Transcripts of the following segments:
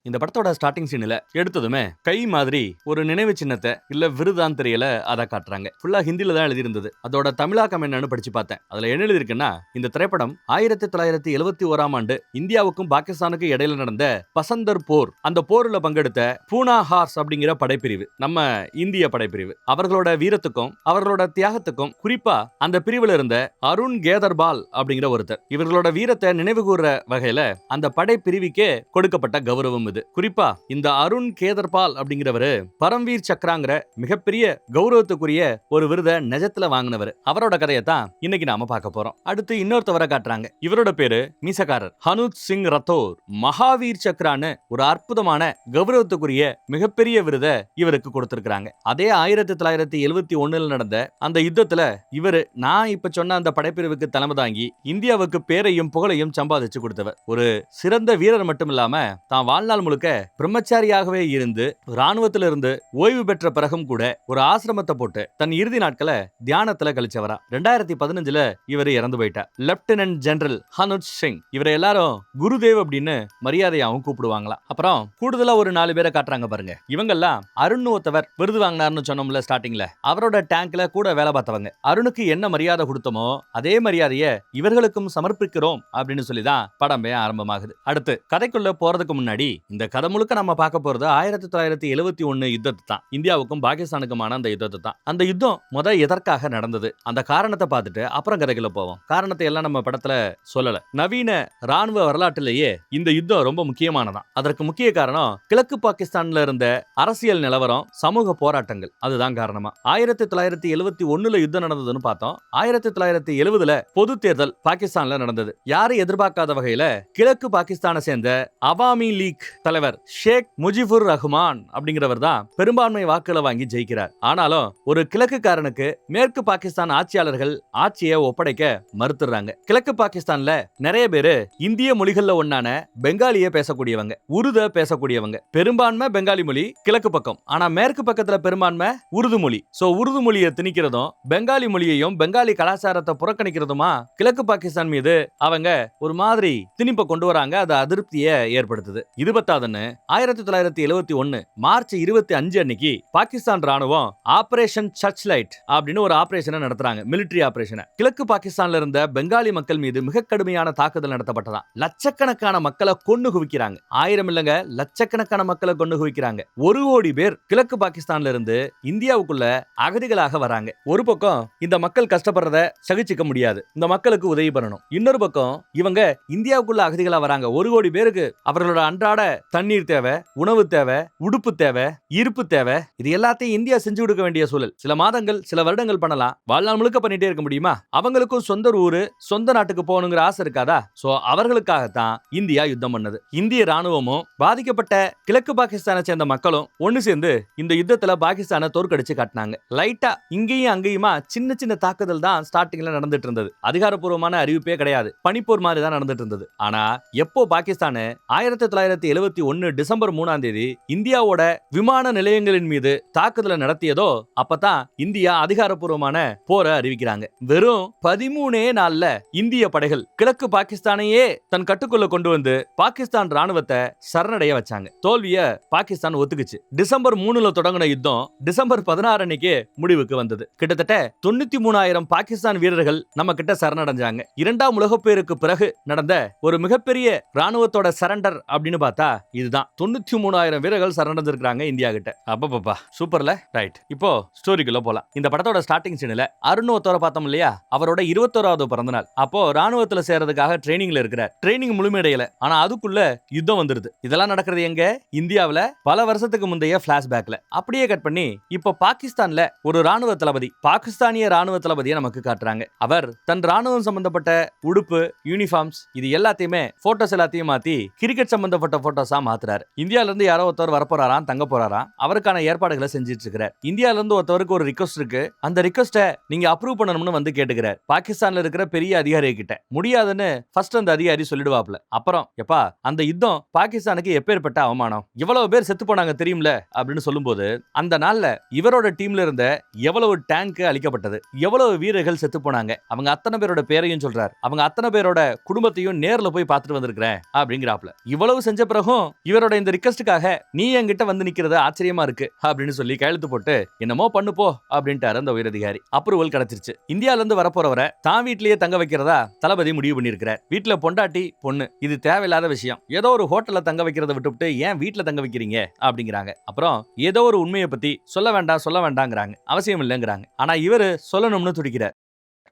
இந்த படத்தோட ஸ்டார்டிங் சீன்ல எடுத்ததுமே கை மாதிரி ஒரு நினைவு சின்னத்தை இல்ல விருதான் தெரியல அதை காட்டுறாங்க. ஃபுல்லா ஹிந்தில தான் எழுதியிருந்தது. அதோட தமிழாக்கம் என்னன்னு படிச்சு பார்த்தேன். அதுல என்ன எழுதிருக்குன்னா, இந்த திரைப்படம் 1971 இந்தியாவுக்கும் பாகிஸ்தானுக்கும் இடையில நடந்த பசந்தர் போர், அந்த போர்ல பங்கெடுத்த பூனா ஹார்ஸ் அப்படிங்கிற படைப்பிரிவு, நம்ம இந்திய படைப்பிரிவு, அவர்களோட வீரத்துக்கும் அவர்களோட தியாகத்துக்கும், குறிப்பா அந்த பிரிவுல இருந்த அருண் கேதர்பால் அப்படிங்கிற ஒருத்தர், இவர்களோட வீரத்தை நினைவு கூற வகையில அந்த படைப்பிரிவுக்கே கொடுக்கப்பட்ட கௌரவம் இது. குறிப்பா இந்த அருண் கேதர்பால் அப்படிங்கிறவரு பரம்வீர் சக்ராங்கிற மிகப்பெரிய கௌரவத்துக்குரிய ஒரு விருதை நிஜத்துல வாங்கினவர். அவரோட கதையை தான் இன்னைக்கு நாம பார்க்க போறோம். அடுத்து இன்னொருத்தவரை காட்டுறாங்க. இவரோட பேரு மீசக்காரர் ஹனுத் சிங் ரத்தோர். மகாவீர் சக்ரான்னு ஒரு அற்புதமான கௌரவத்துக்குரிய மிகப்பெரிய விருதை இவருக்கு கொடுத்திருக்காங்க. அதே 1971 நடந்த அந்த யுத்தத்துல இவரு நான் இப்ப சொன்ன அந்த படைப்பிரிவுக்கு தலைமை தாங்கி இந்தியாவுக்கு பேரையும் புகழையும் சம்பாதிச்சு கொடுத்தவர். ஒரு சிறந்த வீரர் மட்டும் இல்லாம தான் வாழ்நாள் முழுக்க பிரம்மச்சாரியாகவே இருந்து ராணுவத்திலிருந்து ஓய்வு பெற்ற பிறகும் கூட ஒரு ஆசிரமத்தை போட்டு தன் இறுதி நாட்களை தியானத்துல கழிச்சவரா. 2015 இவர் இறந்து போயிட்டார். Lieutenant general Hanut Singh. இவரை எல்லாரும் குருதேவ் அப்படின்னு மரியாதையாவும் கூப்பிடுவாங்களா. அப்புறம் கூடுதலா ஒரு 4 பேரை காட்டுறாங்க பாருங்க. இவங்கெல்லாம் அருண் ஒருத்தவர் விருது வாங்கினார்னு சொன்னோம்ல ஸ்டார்டிங்ல, அவரோட டேங்க்ல கூட வேலை பார்த்தவங்க. அருணுக்கு என்ன மரியாதை கொடுத்தோமோ அதே மரியாதையை இவர்களுக்கும் சமர்ப்பிக்கிறோம் அப்படின்னு சொல்லிதான் படமே ஆரம்பமாகுது. அடுத்து கதைக்குள்ள போறதுக்கு முன்னாடி இந்த கதை முழுக்க நம்ம பார்க்க போறது 1971 யுத்தத்தை தான். இந்தியாவுக்கும் பாகிஸ்தானுக்குமான அந்த யுத்தத்தை தான். அந்த யுத்தம் எதற்காக நடந்தது, அந்த காரணத்தை பார்த்துட்டு அப்புறம் கதைக்குள்ள போவோம். காரணத்தை எல்லாம் நம்ம படத்துல சொல்லல. நவீன ராணுவ வரலாற்றிலேயே இந்த யுத்தம் ரொம்ப முக்கியமானதான். அதற்கு முக்கிய காரணம் கிழக்கு பாகிஸ்தான்ல இருந்த அரசியல் நிலவரம், சமூக போராட்டங்கள். அதுதான் காரணமா 1971 யுத்தம் நடந்ததுன்னு பார்த்தோம். 1970 பொது தேர்தல் பாகிஸ்தான்ல நடந்தது. யாரும் எதிர்பார்க்காத வகையில கிழக்கு பாகிஸ்தானை சேர்ந்த அவாமி லீக் தலைவர் ஷேக் முஜிபுர் ரஹ்மான் அப்படிங்கிறவர் தான் பெரும்பான்மை வாக்குகளை வாங்கி ஜெயிக்கிறார். ஆனாலும் ஒரு கிழக்குக்காரனுக்கு மேற்கு பாகிஸ்தான் ஆட்சியாளர்கள் ஆட்சியை ஒப்படைக்க மறுத்துறாங்க. கிழக்கு பாகிஸ்தான்ல நிறைய பேரு இந்திய மொழிகள்ல ஒன்னான பெங்காலிய பேசக்கூடியவங்க, உருத பேசக்கூடியவங்க. பெரும்பான்மை பெங்காலி மொழி கிழக்கு பக்கம், ஆனா மேற்கு பக்கத்துல பெரும்பான்மை உருது மொழி. சோ உருது மொழியை திணிக்கிறதும் பெங்காலி மொழியையும் பெங்காலி கலாச்சாரத்தை புறக்கணிக்கிறதுமா கிழக்கு பாகிஸ்தான் மீது அவங்க ஒரு மாதிரி திணிப்பை கொண்டு வராங்க. அது அதிருப்தியை ஏற்படுத்துது. இது பத்தாதுன்னு 1971 மார்ச் 25 அன்னைக்கு பாகிஸ்தான் ராணுவம் ஆபரேஷன் சர்ச் லைட் அப்படின்னு ஒரு ஆபரேஷனை நடத்துறாங்க. Military operation. கிழக்கு பாகிஸ்தான்ல இருந்த பெங்காலி மக்கள் மீது மிக கடுமையான தாக்குதல் நடத்தப்பட்டதா. லட்சக்கணக்கான மக்களை கொண்டு குவிக்கிறாங்க. 1000 இல்லங்க, லட்சக்கணக்கான மக்களை கொண்டு குவிக்கிறாங்க. 1 கோடி பேர் கிழக்கு பாகிஸ்தான்ல இருந்து இந்தியாவுக்குள்ள அகதிகளாக வராங்க. ஒரு பக்கம் இந்த மக்கள் கஷ்டப்படுறத சகிச்சுக்க முடியாது, இந்த மக்களுக்கு உதவி பண்ணணும். இன்னொரு பக்கம் இவங்க இந்தியாவுக்குள்ள அகதிகளா வராங்க. 1 கோடி பேருக்கு அவர்களோட அன்றாட தண்ணீர் தேவை, உணவு தேவை, உடுப்பு தேவை, இருப்பு தேவை. இது எல்லாத்தையும் இந்தியா செஞ்சு கொடுக்க வேண்டிய சூழல். சில மாதங்கள் சில வருடங்கள் பண்ணலாம், வாழ்நாள் முழுக்க பண்ணிட்டே இருக்க முடியுமா? அவங்களுக்கும் சொந்த ஊரு சொந்த நாட்டுக்கு போகணுங்கிற ஆசை இருக்காதா? சோ அவர்களுக்காகத்தான் இந்தியா யுத்தம் பண்ணது. இந்திய ராணுவமும் பாதிக்கப்பட்ட கிழக்கு பாகிஸ்தானை சேர்ந்த மக்களும் ஒன்னு சேர்ந்து இந்த யுத்தத்துல பாகிஸ்தானை தோற்கடிச்சு காட்டினாங்க. லைட்டா இங்கேயும் அங்கேயுமா சின்ன சின்ன தாக்குதல் தான் ஸ்டார்டிங்ல நடந்துட்டு இருந்தது. அதிகாரப்பூர்வமான அறிவிப்பே கிடையாது, பனிப்போர் மாதிரி தான் நடந்துட்டு இருந்தது. ஆனா எப்போ பாகிஸ்தான் 1971 டிசம்பர் 3 இந்தியாவோட விமான நிலையங்களின் மீது தாக்குதலை நடத்தியதோ அப்பதான் இந்தியா அதிகாரப்பூர்வமான போரை அறிவிக்கிறாங்க. வெறும் 13 நாள்ல இந்திய படைகள் கிழக்கு பாகிஸ்தானையே தன் கட்டுக்குள்ள கொண்டு வந்து பாகிஸ்தான் ராணுவத்தை சரணடைய வச்சாங்க. தோல்விய பாகிஸ்தான் ஒத்துக்குச்சு. டிசம்பர் 3 தொடங்கின யுத்தம் டிசம்பர் 16 அன்னைக்கு முடிவுக்கு வந்தது. கிட்டத்தட்ட 93,000 பாகிஸ்தான் வீரர்கள் நம்ம கிட்ட சரணடைஞ்சாங்க. 2ஆம் உலகப் போருக்கு பிறகு நடந்த ஒரு மிகப்பெரிய ராணுவத்தோட சரண்டர் அப்படின்னு பார்த்தா இதுதான். 93,000 வீரர்கள் சரணடைஞ்சிருக்காங்க இந்தியா கிட்ட. அப்பப்பா சூப்பர்ல. ரைட், இப்போ ஸ்டோரிக்குள்ள போலாம். இந்த படத்தோட ஸ்டார்டிங் சீன்ல அருண் ஒருத்தவரை பார்த்தோம் இல்லையா, அவரோட 21வது பிறந்தநாள். அப்போ ராணுவத்துல சேர்றதுக்காக ட்ரைனிங்ல இருக்கிறார். ட்ரைனிங் முழுமையடையல, ஆனா அதுக்குள்ள யுத்தம் வந்துருது. இதெல்லாம் நடக்கிறது எங்க? இந்தியாவுல பல வருஷத்துக்கு முந்தைய பிளாஷ்பேக்ல. அப்படியே கட் பண்ணி இப்போ பாகிஸ்தான்ல ஒரு ராணுவ தளபதி, பாகிஸ்தானிய ராணுவ தளபதியை நமக்கு காட்டுறாங்க. அவர் தன் ராணுவம் சம்பந்தப்பட்ட உடுப்பு, யூனிஃபார்ம்ஸ் இது எல்லாத்தையுமே போட்டோஸ் எல்லாத்தையும் மாத்தி கிரிக்கெட் சம்பந்தப்பட்ட போட்டோஸா மாத்துறாரு. இந்தியால இருந்து யாரோ ஒருத்தர் வரப்போறாராம், தங்க போறாராம். அவருக்கான ஏற்பாடுகளை செஞ்சிட்டு இருக்கிறார். இந்தியால இருந்து ஒருத்தவருக்கு ஒரு ரிக்வெஸ்ட் இருக்கு. அந்த ரிக்வெஸ்ட நீங்க அப்ரூவ் பண்ணணும்னு வந்து கேட்டுக்கிறார் பாகிஸ்தான்ல இருக்கிற பெரிய அதிகாரி கிட்ட. முடியாதுன்னு ஃபர்ஸ்ட் அந்த அதிகாரி சொல்லிடுவாப்ல. அப்புறம் எப்பா அந்த யுத்தம் பாகிஸ்தானுக்கு எப்பேற்பட்ட அவமானம், எவ்வளவு பேர் செத்து போனாங்க தெரியும்ல அப்படின்னு சொல்லும்போது அந்த நாள்ல இவரோட டீம்ல இருந்த எவ்வளவு டேங்க் அழிக்கப்பட்டது, எவ்வளவு வீரர்கள் செத்து போனாங்க, அவங்க அத்தனை பேரோட பேரையும் சொல்றார். அவங்க அத்தனை பேரோட குடும்பத்தையும் நேர்ல போய் பார்த்துட்டு வந்திருக்கிறேன் அப்படிங்கிறாப்ல. இவ்வளவு செஞ்ச பிறகும் இன்னும் இவரோட இந்த ரிக்வெஸ்டுக்காக நீ என்கிட்ட வந்து நிக்கிறது ஆச்சரியமா இருக்கு அப்படின்னு சொல்லி கையெழுத்து போட்டு என்னமோ பண்ணு போ அப்படின்ட்டாரு அந்த உயரதிகாரி. அப்ரூவல் கிடைச்சிருச்சு. இந்தியால இருந்து வரப்போறவரை தான் வீட்லயே தங்க வைக்கிறதா தளபதி முடிவு பண்ணிருக்கிறார். வீட்டுல பொண்டாட்டி பொண்ணு இது தேவையில்லாத விஷயம். ஏதோ ஒரு ஹோட்டல்ல தங்க வைக்கிறத விட்டுவிட்டு ஏன் வீட்டுல தங்க வைக்கிறீங்க அப்படிங்கிறாங்க. அப்புறம் ஏதோ ஒரு உண்மையை பத்தி சொல்ல வேண்டாங்கிறாங்க. அவசியம் இல்லைங்கிறாங்க. ஆனா இவரு சொல்லணும்னு துடிக்கிறார்.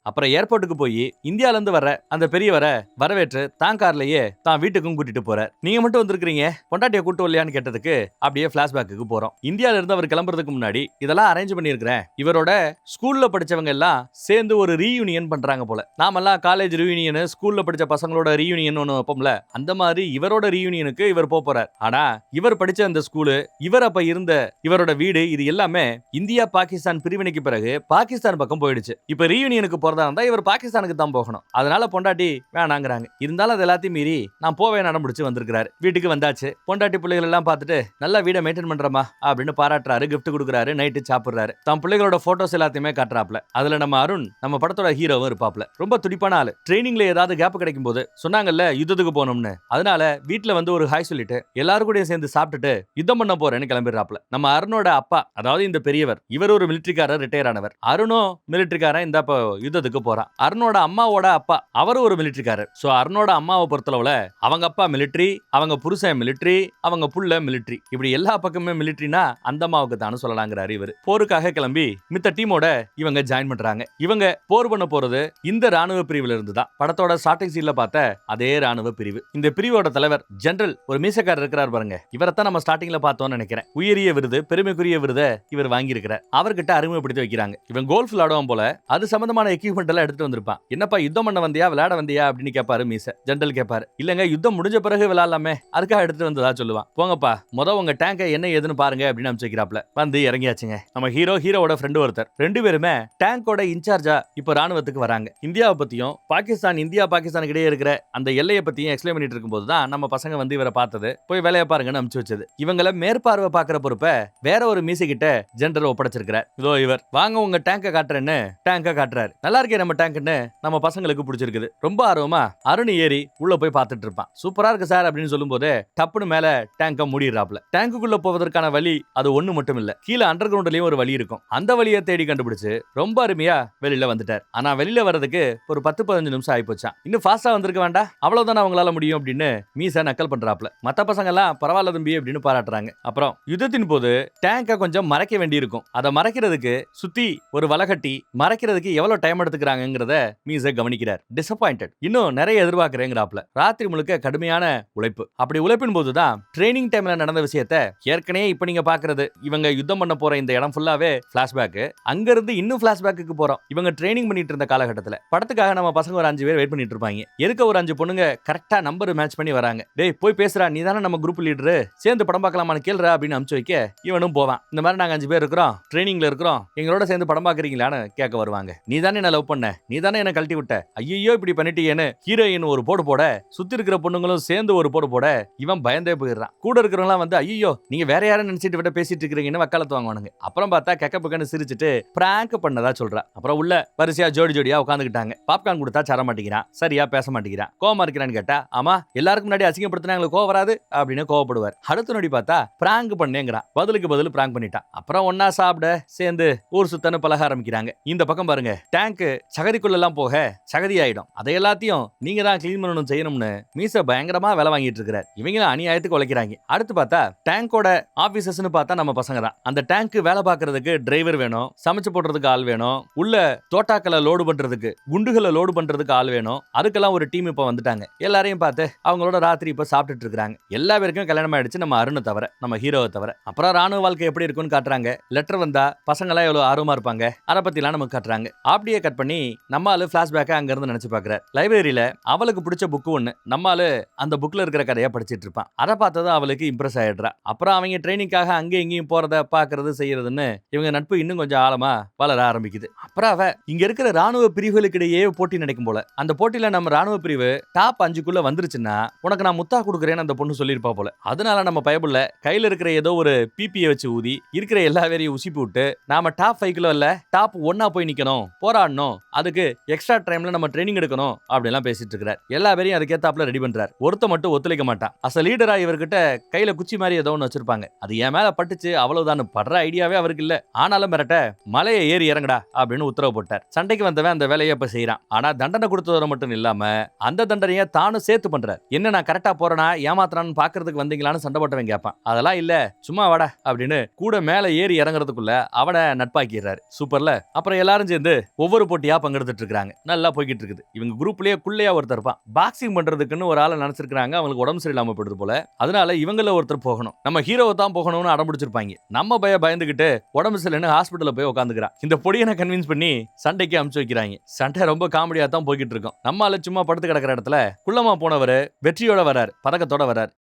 அப்புறம் ஏர்போர்ட்டுக்கு போய் இந்தியால இருந்து வர அந்த பெரியவரை வரவேற்று தான் கார்லயே தான் வீட்டுக்கும் கூட்டிட்டு போறார். நீங்க மட்டும் வந்திருக்கீங்க, பொண்டாட்டியை கூட்டு வரலையான்னு கேட்டதுக்கு அப்படியே பிளாஷ்பேக்கு போறோம். இந்தியால இருந்து அவர் கிளம்புறதுக்கு முன்னாடி இதெல்லாம் அரேஞ்ச் பண்ணியிருக்கிறேன். இவரோட ஸ்கூல்ல படிச்சவங்க எல்லாம் சேர்ந்து ஒரு ரீயூனியன் பண்றாங்க போல. நாமெல்லாம் காலேஜ் ரீயூனியன், ஸ்கூல்ல படிச்ச பசங்களோட ரீயூனியன் ஒன்று வைப்போம்ல, அந்த மாதிரி இவரோட ரீயூனியனுக்கு இவர் போறார். ஆனா இவர் படிச்ச அந்த ஸ்கூலு, இவர் அப்ப இருந்த இவரோட வீடு, இது எல்லாமே இந்தியா பாகிஸ்தான் பிரிவினைக்கு பிறகு பாகிஸ்தான் பக்கம் போயிடுச்சு. இப்ப ரீயூனியனுக்கு போறதா இருந்தா இவர் பாகிஸ்தானுக்கு தான் போகணும். அதனால பொண்டாட்டி வேணாங்கிறாங்க. இருந்தாலும் அது எல்லாத்தையும் மீறி நான் போவேன் நடம் பிடிச்சு வந்திருக்காரு. வீட்டுக்கு வந்தாச்சு. பொண்டாட்டி பிள்ளைகள் எல்லாம் பார்த்துட்டு நல்லா வீடை மெயின்டைன் பண்றமா அப்படின்னு பாராட்டுறாரு, கிஃப்ட் கொடுக்குறாரு, நைட்டு சாப்பிடுறாரு. தம் பிள்ளைகளோட போட்டோஸ் எல்லாத்தையுமே காட்டுறாப்ல. அதுல நம்ம அருண் நம்ம படத்தோட ஹீரோவும் இருப்பாப்ல. ரொம்ப துடிப்பான ஆளு. ட்ரைனிங்ல ஏதாவது கேப் கிடைக்கும் போது சொன்னாங்கல்ல யுத்தத்துக்கு போனோம்னு, அதனால வீட்டுல வந்து ஒரு ஹாய் சொல்லிட்டு எல்லாரும் கூட சேர்ந்து சாப்பிட்டுட்டு யுத்தம் பண்ண போறேன்னு கிளம்பிடுறாப்ல. நம்ம அருணோட அப்பா, அதாவது இந்த பெரியவர், இவர் ஒரு மிலிட்டரிக்காரர், ரிட்டையர் ஆனவர். அருணும் மிலிட்டரிக்காரன். இந்த யுத்தத்துக்கு போறான். அருணோட அம்மாவோட அப்பா அவர் ஒரு மிலிட்டரிக்காரர். சோ அருணோட அம்மாவை பொறுத்தளவுல அவங்க அப்பா மிலிட்டரி, அவங்க புருஷன் மிலிட்டரி, அவங்க புள்ள மிலிட்டரி, இப்படி எல்லா பக்கமே மிலிட்டரினா அந்த அம்மாவுக்கு தான் சொல்லலாங்கிறாரு இவர். போருக்காக கிளம்பி மித்த டீமோட இவங்க ஜாயின் பண்றாங்க. இவங்க போர் பண்ண போறது இந்த ராணுவ பிரிவுல இருந்து தான். படத்தோட ஸ்டார்டிங் சீன்ல பார்த்த அதே ராணுவ பிரிவு. இந்த பிரிவோட தலைவர் ஜெனரல் ஒரு மீசக்காரர் இருக்கிறார் பாருங்க. இவரைத்தான் நம்ம ஸ்டார்டிங்ல பார்த்தோம்னு நினைக்கிறேன். உயரிய விருது, பெருமைக்குரிய விருதை இவர் வாங்கி இருக்கிறார். அவர்கிட்ட அறிமுகப்படுத்தி வைக்கிறாங்க. இவன் கோல்ஃப் விளையாடுவான் போல. அது சம்பந்தமான எக்யூப்மெண்ட் எல்லாம் எடுத்துட்டு வந்திருப்பான். என்னப்பா யுத்தம் பண்ண வந்தியா விளையாட வந்தியா அப்படின்னு கேட்பாரு மீச. ஜெனரல் கேட்பாரு, இல்லங்க யுத்தம் முடிஞ்ச பிறகு விளையாடலாமே, அதுக்காக எடுத்துட்டு வந்ததா சொல்லுவான். போங்கப்பா உங்க டேங்கை என்ன ஏதுன்னு பாருங்க அப்படின்னு அமைச்சிக்கிறாப்ல. வந்து இறங்கியாச்சுங்க. நம்ம ஹீரோவோட ஃப்ரெண்டு ஒருத்தர். ரெண்டு பேருமே டேங்கோட இன்சார்ஜா இப்ப ராணுவத்துக்கு வராங்க. இந்தியாவை பத்தியும் இந்தியா பாகிஸ்தானுக்கு இடையே இருக்கிற அந்த எல்லையை பத்தியும் எக்ஸ்பிளைன் பண்ணிட்டு இருக்கும்போது தான் நம்ம பசங்க வந்து இவரை பார்த்தது, போய் வேலையை பாருங்கன்னு அனுப்பிச்சு வச்சது. இவங்களை மேற்பார்வை பாக்குற பொறுப்பை வேற ஒரு மீசை கிட்ட ஜெனரல் ஒப்படைச்சிருக்கிறார். இதோ இவர் வாங்க உங்க டேங்கை காட்டுறேன்னு டேங்கை காட்டுறாரு. நல்லா இருக்கே நம்ம டேங்க்னு நம்ம பசங்களுக்கு பிடிச்சிருக்குது. ரொம்ப ஆர்வமா அருண் ஏறி உள்ள போய் பார்த்துட்டு இருப்பான். சூப்பரா இருக்கு சார் அப்படின்னு சொல்லும் போது டப்புனு மேல டேங்க மூடிடுறாப்ல. டேங்குக்குள்ள போவதற்கான வழி அது ஒண்ணு மட்டும் இல்ல, கீழே அண்டர் கிரவுண்ட்லயும் ஒரு வழி இருக்கும். அந்த வழியை தேடி கண்டுபிடிச்சு ரொம்ப அருமையா வெளியில வந்துட்டார். ஆனா வெளியில வர்றதுக்கு ஒரு 10-15 நிமிஷம் ஆகி போச்சான். இன்னும் ஃபாஸ்டா வந்திருக்க வேண்டாம், அவ்வளவுதான் அவங்களால முடியும் அப்படின்னு மீச நக்கல் பண்றாப்ல. மத்த பசங்க எல்லாம் பரவாயில்ல தம்பி அப்படின்னு பாராட்டுறாங்க. அப்புறம் யுத்தத்தின் போது டேங்க கொஞ்சம் மறைக்க வேண்டி இருக்கும். அதை மறைக்கிறதுக்கு சுத்தி ஒரு வலை கட்டி மறைக்கிறதுக்கு எவ்வளவு டைம் எடுத்துக்கிறாங்கிறத மீச கவனிக்கிறார். டிசப்பாயிண்டட். இன்னும் நிறைய எதிர்பார்க்கிறேங்கிறாப்ல. ராத்திரி முழுக்க கடுமையான உழைப்பு. அப்படி உழைப்பின் போதுதான் ட்ரைனிங் டைம்ல நடந்த விஷயத்த ஏற்கனவே இப்ப நீங்க பாக்குறது, இவங்க யுத்தம் பண்ண போற இந்த இடம் ஃபுல்லாவே பிளாஷ்பேக். அங்க இருந்து இன்னும் பிளாஷ்பேக்கு போறோம். இவங்க ட்ரைனிங் பண்ணிட்டு இருந்த காலகட்டத்துல படத்துக்காக நம்ம பசங்க ஒரு 5 பேர் வெயிட் பண்ணிட்டு இருப்பாங்க. எதுக்கு ஒரு 5 பொண்ணுங்க கரெக்டா நம்பர் மேட்ச் பண்ணி வராங்க. டேய் போய் பேசுறா, நீ தானே நம்ம குரூப் லீடரு, சேர்ந்து படம் பார்க்கலாமான்னு கேளுடா அப்படின்னு அனுப்பிச்சு வைக்க இவனும் போவான். இந்த மாதிரி நாங்க 5 பேர் இருக்கிறோம், ட்ரைனிங்ல இருக்கிறோம், எங்களோட சேர்ந்து படம் பாக்குறீங்களான்னு கேட்க வருவாங்க. நீ தானே என்ன லவ் பண்ண, நீ தானே என்ன கழட்டி விட்ட, ஐயோ இப்படி பண்ணிட்டீங்கன்னு ஹீரோயின் ஒரு போடு போட, சுத்தி இருக்கிற பொண்ணுங்களும் சேர்ந்து ஒரு போடு போட இவன் பயந்தே போயிடுறான். கூட இருக்கிறவங்க வந்து ஐயோ நீங்க வேற யாரும் நினைச்சிட்டு விட பேசிட்டு இருக்கீங்கன்னு வக்காலத்து வாங்குவானுங்க. அப்புறம் பார்த்தா கெக்க பக்கன்னு சிரிச்சுட்டு பிராங்க் பண்ணதா சொல்றா. அப்புறம் உள்ள வரிசையா ஜோடியா உட்காந்துக்கிட்டாங்க. பாப்கார்ன் கொடுத்தா சர மாட்டேங்கிறான், சரியா பேச மாட்டேங்கிறான், கோவமா இருக்கிறான்னு கேட்டா ஆமா எல்லாருக்கும் முன்னாடி அசிங்கப்படுத்தினா எங்களுக்கு கோவம் வராது அப்படின்னு கோவப்படுவார். அடுத்த நொடி பார்த்தா பிராங்க் பண்ணேங்கிறான். பதிலுக்கு பதில் பிராங்க் பண்ணிட்டான். அப்புறம் ஒன்னா சாப்பிட சேர்ந்து ஊர் சுத்தன்னு பழக ஆரம்பிக்கிறாங்க. இந்த பக்கம் பாருங்க, டேங்க் சகதிக்குள்ள எல்லாம் போக சகதி ஆயிடும். அதை எல்லாத்தையும் நீங்க தான் கிளீன் பண்ணணும் செய்யணும்னு மீச பயங்கரமா வேலை வாங்கிட்டு இருக்கிறார். இவங்களும் அநியாயத்துக்கு உழைக்கிறாங்க. அடுத்து பார்த்தா டேங்கோட ஆபீசர்ஸ்னு பார்த்தா நம்ம பசங்க தான். அந்த டேங்க் வேலை பார்க்கறதுக்கு டிரைவர் வேணும், சமைச்சு போடுறதுக்கு ஆள் வேணும், உள்ள தோட்டாக்களை லோடு பண்றதுக்கு குண்டுகளை லோடு பண்றதுக்கு ஆள் வேணும். அதுக்கெல்லாம் ஒரு டீம் இப்ப வந்துட்டாங்க. எல்லாரையும் பார்த்து அவங்களோட ராத்திரி இப்ப சாப்பிட்டுட்டு இருக்காங்க. எல்லா பேருக்கும் கல்யாணம் ஆயிடுச்சு, நம்ம அருணை தவிர, நம்ம ஹீரோவை தவிர. அப்புறம் ராணுவ வாழ்க்கை எப்படி இருக்குன்னு காட்டுறாங்க. லெட்டர் வந்தா பசங்க எல்லாம் எவ்வளவு ஆர்வமா இருப்பாங்க அதை பத்தி எல்லாம் நமக்கு காட்டுறாங்க. அப்படியே கட் பண்ணி நம்மால பிளாஷ்பேக்கை அங்க இருந்து நினைச்சு பாக்குறாரு. லைப்ரரியில அவளுக்கு பிடிச்ச புக்கு ஒண்ணு, நம்மால அந்த புக்ல இருக்கிற கதையை படிச்சிட்டு இருப்பான். அதை பார்த்ததும் அவளுக்கு இம்ப்ரெஸ் ஆயிடுறா. அப்புறம் அவங்க ட்ரைனிங்காக அங்க எங்கேயும் போறத பாக்குறது செய்யறதுன்னு இவங்க நட்பு இன்னும் கொஞ்சம் ஆழமா வளர ஆரம்பிக்குது. அப்புறம் அவ இங்க இருக்கிற ராணுவ பிரிவுகளுக்கு இடையே போட்டி நடக்கும் போல. அந்த போட்டியில நம்ம ராணுவ பிரிவு டாப் 5க்குள்ள வந்துருச்சுன்னா உனக்கு நான் முத்தா கொடுக்குறேன்னு அந்த பொண்ணு சொல்லியிருப்பா போல. அதனால நம்ம பயப்புள்ள கையில இருக்கிற ஏதோ ஒரு பிபியை வச்சு ஊதி இருக்கிற எல்லா வேரையும் உசிப்பி விட்டு நாம டாப் 5க்குள்ள இல்ல டாப் 1 போய் நிக்கணும், போராடணும் பண்ணணும், அதுக்கு எக்ஸ்ட்ரா டைம்ல நம்ம ட்ரைனிங் எடுக்கணும் அப்படிலாம் பேசிட்டு இருக்காரு. எல்லா பேரையும் அதுக்கேத்தாப்புல ரெடி பண்றாரு. ஒருத்த மட்டும் ஒத்துழைக்க மாட்டான். அஸ் லீடரா இவர்கிட்ட கையில குச்சி மாதிரி ஏதோ ஒன்று வச்சிருப்பாங்க. அது என் மேல பட்டுச்சு அவ்வளவுதான், படுற ஐடியாவே அவருக்கு இல்ல. ஆனாலும் மிரட்ட மலையை ஏறி இறங்கடா அப்படின்னு உத்தரவு போட்டார். சண்டைக்கு வந்தவன் அந்த வேலையை இப்ப செய்யறான். ஆனா தண்டனை கொடுத்ததோட மட்டும் இல்லாம அந்த தண்டனையை தானும் சேர்த்து பண்றார். என்ன நான் கரெக்டா போறேனா ஏமாத்துறான்னு பாக்குறதுக்கு வந்தீங்களான்னு சண்டை போட்டவன் கேட்பான். அதெல்லாம் இல்ல சும்மா வாடா அப்படின்னு கூட மேல ஏறி இறங்குறதுக்குள்ள அவனை நட்பாக்கிறாரு. சூப்பர்ல. அப்புறம் எல்லாரும் சேர்ந்து ஒவ்வொரு போட்டியா பங்கெடுத்துட்டு இருக்காங்க. நல்லா போய்கிட்டு இருக்குது. இவங்க குரூப்லயே குள்ளையா ஒருத்தர் இருப்பான். பாக்ஸிங் பண்றதுக்குன்னு ஒரு ஆளை நினைச்சிருக்காங்க. அவங்களுக்கு உடம்பு சரியில்லாம போயிடுது போல. அதனால இவங்கள ஒருத்தர் போகணும், நம்ம ஹீரோவை தான் போகணும்னு அடம் பிடிச்சிருப்பாங்க. நம்ம பயந்துகிட்டு உடம்பு சரியில்லைன்னு ஹாஸ்பிட்டல்ல போய் உட்காந்துக்கிறான். இந்த பொடியனை கன்வின்ஸ் பண்ணி சண்டைக்கு அனுப்பிச்சு வைக்கிறாங்க. சண்டை ரொம்ப காமெடியா தான் போய்கிட்டு இருக்கும். நம்மால சும்மா படுத்து கிடக்கிற இடத்துல குள்ளமா போனவர் வெற்றியோட வரார், பதக்கத்தோட வரார்.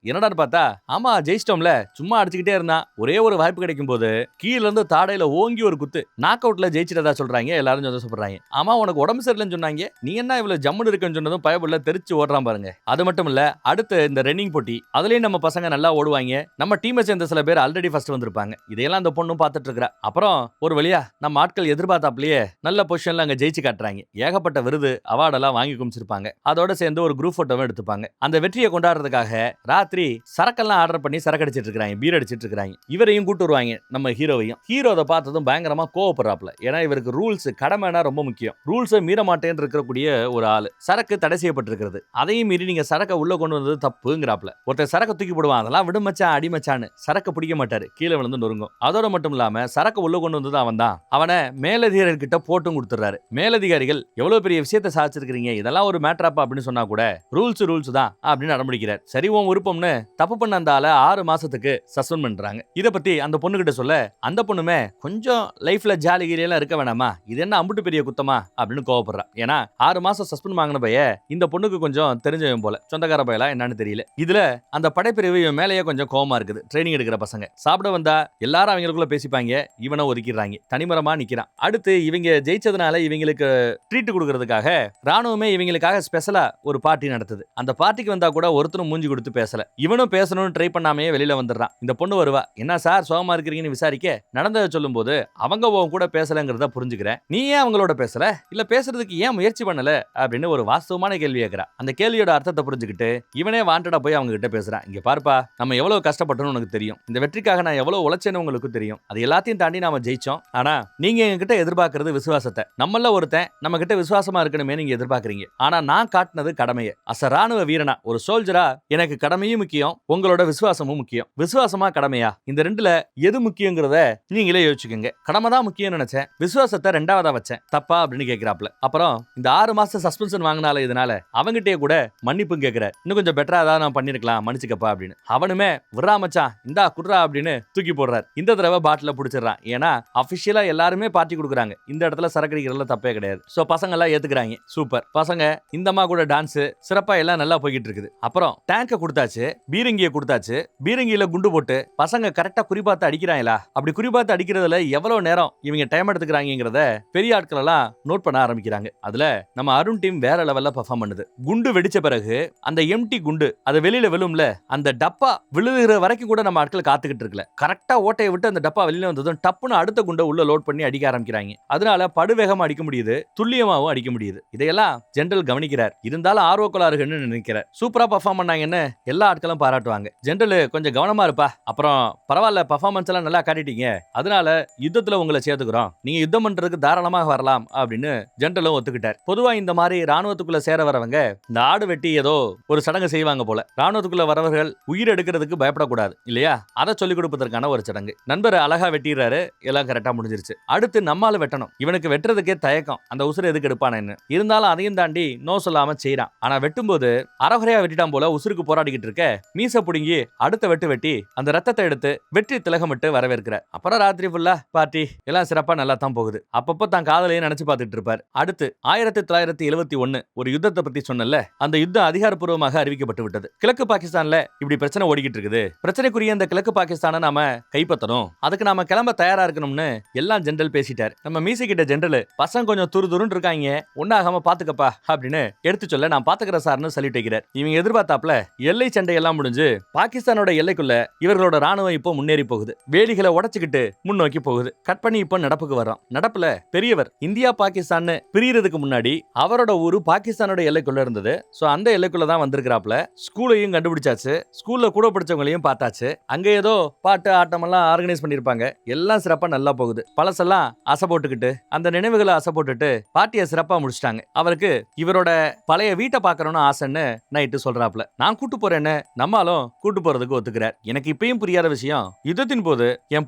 என்னடான்னு பார்த்தா ஆமா ஜெயிச்சிட்டோம்ல, சும்மா அடிச்சுக்கிட்டே இருந்தான். ஒரே ஒரு வாய்ப்பு கிடைக்கும் போது கீழ இருந்து தாடையில ஓங்கி ஒரு குத்து, நாக் அவுட்ல ஜெயிச்சிட்டதா சொல்றாங்க. எல்லாரும் சந்தோஷப்படுறாங்க. ஆமா உனக்கு உடம்பு சரியில்லைன்னு சொன்னாங்க, நீ என்ன இவ்வளவு ஜம்முன்னு இருக்குன்னு சொன்னதும் பயபுள்ள தெரிச்சு ஓடுறான் பாருங்க. அது மட்டும் இல்ல, அடுத்து இந்த ரன்னிங் போட்டி, அதுலயும் நம்ம பசங்க நல்லா ஓடுவாங்க. நம்ம டீமை சேர்ந்த சில பேர் ஆல்ரெடி ஃபர்ஸ்ட் வந்திருப்பாங்க. இதையெல்லாம் அந்த பொண்ணும் பார்த்துட்டு இருக்கா. அப்புறம் ஒரு வழியா நம்ம ஆட்கள் எதிர்பார்த்தாப்லயே நல்ல பொசிஷன்ல அங்க ஜெயிச்சு காட்டுறாங்க. ஏகப்பட்ட விருது அவார்டெல்லாம் வாங்கி குமிச்சிருப்பாங்க. அதோட சேர்ந்து ஒரு குரூப் போட்டோவும் எடுத்துப்பாங்க. அந்த வெற்றியை கொண்டாடுறதுக்காக ராத்திரி சரக்கெல்லாம் ஆர்டர் பண்ணி சரக்கு அடிச்சிட்டு இருக்காங்க, பீர் அடிச்சிட்டு இருக்காங்க. இவரையும் கூட்டு வருவாங்க, நம்ம ஹீரோவையும். ஹீரோ அதை பார்த்ததும் பயங்கரமா கோவப்படுறாப்ல. ஏன்னா இவருக்கு ரூல்ஸ், கடமைனா ரொம்ப முக்கியம். ரூல்ஸை மீற மாட்டேன்னு இருக்கக்கூடிய ஒரு ஆளு. சரக்கு தடை செய்யப்பட்டிருக்கிறது, அதையும் மீறி நீங்க சரக்கை உள்ள கொண்டு வந்தது தப்புங்கிறாப்ல. ஒருத்தர் சரக்கு தூக்கி போடுவான், அதெல்லாம் விடுமச்சான் அடிமச்சான்னு. சரக்கு பிடிக்க மாட்டாரு, கீழே விழுந்து நொறுங்கும். அதோட மட்டும் இல்லாம சரக்கு உள்ள கொண்டு வந்தது அவன் தான். அவனை மேலதிகாரிகிட்ட போட்டும் கொடுத்துறாரு. மேலதிகாரிகள் எவ்வளவு பெரிய விஷயத்தை சாதிச்சிருக்கீங்க, இதெல்லாம் ஒரு மேட்ராப்பா அப்படின்னு சொன்னா கூட ரூல்ஸ் தான் அப்படின்னு அடம்பிடிக்கிறார். சரி உன் விருப்பம்னு தப்பு பண்ண அந்த ஆளை 6 மாசத்துக்கு சஸ்பெண்ட் பண்றாங்க. இத பத்தி அந்த பொண்ணு கிட்ட சொல்ல, அந்த பொண்ணுமே கொஞ்சம் லைஃப்ல ஜாலி கீரியெல்லாம் இருக்க வேணாமா, இது என்ன அம்புட்டு பெரிய குத்தமா அப்படின்னு கோவப்படுறா. ஏன்னா 6 மாசம் சஸ்பெண்ட் வாங்கின பைய இந்த பொண்ணுக்கு கொஞ்சம் தெரிஞ்சவன் போல, சொந்தக்கார பையலா என்னன்னு தெரியல. இதுல அந்த படைப்பிரிவு இவன் மேலேயே கொஞ்சம் கோவமா இருக்குது. ட்ரைனிங் எடுக்கிற பசங்க சாப்பிட வந்தா எல்லாரும் அவங்களுக்குள்ள பேசிப்பாங்க, இவனை ஒதுக்கிடுறாங்க, தனிமரமா நிக்கிறான். அடுத்து இவங்க ஜெயிச்சதுனால இவங்களுக்கு ட்ரீட் கொடுக்கறதுக்காக ராணுவமே இவங்களுக்காக ஸ்பெஷலா ஒரு பார்ட்டி நடத்துது. அந்த பார்ட்டிக்கு வந்தா கூட ஒருத்தரும் மூஞ்சி கொடுத்து பேசல. இவனும் பேசணும்னு ட்ரை பண்ணாமே வெளியில வந்துடுறான். இந்த பொண்ணு வருவா, என்ன சார் சோகமா இருக்கிறீங்கன்னு விசாரிக்க, நடந்ததை சொல்லும் போது அவங்க உன் கூட பேசலங்கிறத புரிஞ்சுக்கிறேன், நீ ஏன் அவங்களோட பேசல, இல்ல பேசுறதுக்கு ஏன் முயற்சி பண்ணல அப்படின்னு ஒரு வாஸ்தவமான கேள்வி கேட்கிறா. அந்த கேள்வியோட அர்த்தத்தை புரிஞ்சுக்கிட்டு இவனே வாண்டடா போய் அவங்க கிட்ட பேசுறான். இங்க பாருப்பா, நம்ம எவ்வளவு கஷ்டப்பட்டோம்னு உனக்கு தெரியும், இந்த வெற்றிக்காக நான் எவ்வளவு உழைச்சேன்னு உங்களுக்கு தெரியும், அது எல்லாத்தையும் தாண்டி நாம ஜெயிச்சோம். ஆனா நீங்க எங்ககிட்ட எதிர்பார்க்கறது விசுவாசத்தை. நம்மள ஒருத்தன் நம்ம கிட்ட விசுவாசமா இருக்கணுமே நீங்க எதிர்பார்க்கறீங்க. ஆனா நான் காட்டினது கடமையை. அஸ் ராணுவ வீரனா, ஒரு சோல்ஜரா எனக்கு கடமையும் முக்கியம், உங்களோட விசுவாசமும் முக்கியம். விசுவாசமா கடமையா, இந்த ரெண்டுல எது முக்கியங்கிறத நீங்களே யோசிச்சுக்கோங்க. கடமை தான் முக்கியம் நினைச்சேன், விசுவாசத்தை ரெண்டாவதா வச்சேன், தப்பா அப்படின்னு கேட்கிறாப்ல. அப்புறம் இந்த 6 மாசம் சஸ்பென்ஷன் வாங்கினால இதனால அவங்கிட்டே கூட மன்னிப்பு கேட்கிற, இன்னும் கொஞ்சம் பெட்டரா ஏதாவது நான் பண்ணிருக்கலாம், மன்னிச்சுக்கப்பா அப்படின்னு. அவனுமே விட்றா மச்சான் இந்தா குட்ரா அப்படின்னு தூக்கி போடுறாரு. இந்த தடவை பாட்டில பிடிச்சிடறான். ஏன்னா அபிஷியலா எல்லாருமே பார்ட்டி கொடுக்குறாங்க, இந்த இடத்துல சரக்கு அடிக்கிறதுல தப்பே கிடையாது. சோ பசங்க எல்லாம் ஏத்துக்கிறாங்க. சூப்பர். பசங்க இந்தமா கூட டான்ஸ் சிறப்பா எல்லாம் நல்லா போய்கிட்டு இருக்குது. அப்புறம் டேங்க கொடுத்தாச்சு, பீரங்கியை கொடுத்தாச்சு. பீரங்கியில குண்டு போட்டு பசங்க கரெக்டா குறிபார்த்து அடிக்கிறாங்களா, அப்படி குறிபார்த்து அடிக்கிறதுல எவ்வளவு நேரம் இவங்க டைம் எடுத்துக்கிறாங்கிறத பெரிய ஆட்கள் எல்லாம் நோட் பண்ண ஆரம்பிக்கிறாங்க. அதுல நம்ம அருண் டீம் வேற லெவல்ல பெர்ஃபார்ம் பண்ணுது. குண்டு வெடிச்ச பிறகு அந்த எம்டி குண்டு அது வெளியில விழும்ல, அந்த டப்பா விழுகிற வரைக்கும் கூட நம்ம ஆட்கள் காத்துக்கிட்டு இருக்கல. கரெக்டா ஓட்டையை விட்டு அந்த டப்பா வெளியில வந்ததும் டப்புன்னு அடுத்த குண்டை உள்ள லோட் பண்ணி அடிக்க ஆரம்பிக்கிறாங்க. அதனால படுவேகமா அடிக்க முடியுது, துல்லியமாவும் அடிக்க முடியுது. இதையெல்லாம் ஜெனரல் கவனிக்கிறார். இருந்தாலும் ஆர்வக்கோளாறுன்னு நினைக்கிறார். சூப்பரா பெர்ஃபார்ம் பண்ணாங்கன்னு எல்லா ஆட்களும் பாராட்டுவாங்க. ஜெனரல் கொஞ்சம் கவனமா இருப்பா, அப்புறம் பரவாயில்ல பெர்ஃபார்மன்ஸ் எல்லாம் நல்லா காட்டிட்டீங்க, அதனால யுத்தத்துல உங்களை சேர்த்துக்கிறோம், நீங்க யுத்தம் பண்றதுக்கு தாராளமாக வரலாம் அப்படின்னு ஜெனரலும் ஒத்துக்கிட்டார். பொதுவா இந்த மாதிரி ராணுவத்துக்குள்ள சேர வரவங்க இந்த ஆடு வெட்டி ஏதோ ஒரு சடங்கு செய்வாங்க போல. ராணுவத்துக்குள்ள வரவர்கள் உயிர் எடுக்கிறதுக்கு பயப்படக்கூடாது இல்லையா, அதை சொல்லிக் கொடுப்பதற்கான ஒரு சடங்கு. நண்பர் அழகா வெட்டிடுறாரு, எல்லாம் கரெக்டா முடிஞ்சிருச்சு. அடுத்து நம்மால வெட்டணும். இவனுக்கு வெட்டுறதுக்கே தயக்கம், அந்த உசுரை எதுக்கு எடுப்பானு. இருந்தாலும் அதையும் தாண்டி நோ சொல்லாம செய்யறான். ஆனா வெட்டும்போது அறகுறையா வெட்டிட்டான் போல உசுருக்கு போராடிக்கிட்டு இருக்க மீச புடுங்கி அடுத்த வெட்டி அந்த ரத்தத்தை எடுத்து வெற்றி திலகமிட்டு வரவேற்கிறார். அப்புறம் ராத்திரி ஃபுல்லா பார்ட்டி எல்லாம் சிறப்பா நல்லா தான் போகுது. அப்பப்போ தான் காதலையே நினைச்சு பார்த்துட்டு இருப்பார். அடுத்து 1971 ஒரு யுத்தத்தை பத்தி சொன்னல, அந்த யுத்தம் அதிகாரப்பூர்வமாக அறிவிக்கப்பட்டு விட்டது. கிழக்கு பாகிஸ்தான்ல இப்படி பிரச்சனை ஓடிக்கிட்டு இருக்குது. பிரச்சனைக்குரிய இந்த கிழக்கு பாகிஸ்தானை நாம கைப்பற்றணும், அதுக்கு நாம கிளம்ப தயாரா இருக்கணும்னு எல்லாம் ஜெனரல் பேசிட்டார். நம்ம மீசை கிட்ட ஜெனரல், பசங்க கொஞ்சம் துருதுருன்னு இருக்காங்க, ஒன்னாகாம பாத்துக்கப்பா அப்படின்னு எடுத்து சொல்ல, நான் பாத்துக்கிறேன் சார்னு சொல்லிட்டு இருக்கிறார். இவங்க எதிர்பார்த்தாப்ல எல்லை சண்டை கதையெல்லாம் முடிஞ்சு பாகிஸ்தானோட எல்லைக்குள்ள இவர்களோட ராணுவம் இப்போ முன்னேறி போகுது. வேலிகளை உடைச்சுக்கிட்டு முன்னோக்கி போகுது. கட் பண்ணி இப்போ நடப்புக்கு வரோம். நடப்புல பெரியவர் இந்தியா பாகிஸ்தான் பிரியறதுக்கு முன்னாடி அவரோட ஊரு பாகிஸ்தானோட எல்லைக்குள்ள இருந்தது. சோ அந்த எல்லைக்குள்ள தான் வந்திருக்கிறாப்ல. ஸ்கூலையும் கண்டுபிடிச்சாச்சு, ஸ்கூல்ல கூட படிச்சவங்களையும் பார்த்தாச்சு. அங்க ஏதோ பாட்டு ஆட்டம் எல்லாம் ஆர்கனைஸ் பண்ணிருப்பாங்க. எல்லாம் சிறப்பா நல்லா போகுது. பழசெல்லாம் அசை போட்டுக்கிட்டு அந்த நினைவுகளை அசை போட்டுட்டு பார்ட்டியை சிறப்பா முடிச்சிட்டாங்க. அவருக்கு இவரோட பழைய வீட்டை பார்க்கணும்னு ஆசைன்னு நைட்டு சொல்றாப்ல. நான் கூட்டு போறேன்னு நம்மாலும் கூட்டு போறதுக்கு ஒத்துக்கிறார். எனக்கு இப்பயும் புரியாத விஷயம், யுத்தத்தின் போது என்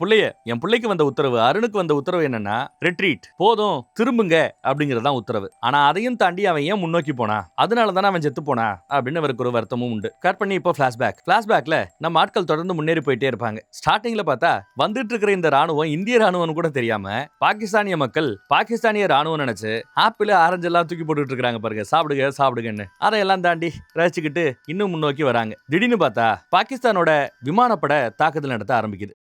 பிள்ளைக்கு வந்த உத்தரவு, அருணுக்கு வந்த உத்தரவு என்னன்னா ரிட்ரீட், போதும் திரும்புங்க அப்படிங்கறதான் உத்தரவு. ஆனா அதையும் தாண்டி அவன் ஏன் முன்னோக்கி போனா, அதனால தானே அவன் செத்து போனா அப்படின்னு அவருக்கு ஒரு வருத்தமும் உண்டு. கட் பண்ணி இப்போ பிளாஷ்பேக்ல நம்ம ஆட்கள் தொடர்ந்து முன்னேறி போயிட்டே இருப்பாங்க. ஸ்டார்டிங்ல பார்த்தா வந்துட்டு இருக்கிற இந்த ராணுவம் இந்திய ராணுவம் கூட தெரியாம பாகிஸ்தானிய மக்கள் பாகிஸ்தானிய ராணுவம் நினைச்சு ஆப்பிள் ஆரஞ்சு எல்லாம் தூக்கி போட்டுட்டு இருக்காங்க பாருங்க, சாப்பிடுங்கன்னு. அதையெல்லாம் தாண்டி ரசிச்சுக்கிட்டு இன்னும் முன்னோக்கி வராங்க. திடீர்னு பார்த்தா பாகிஸ்தானோட விமானப்பட தாக்குதல் நடத்த ஆரம்பிக்குது.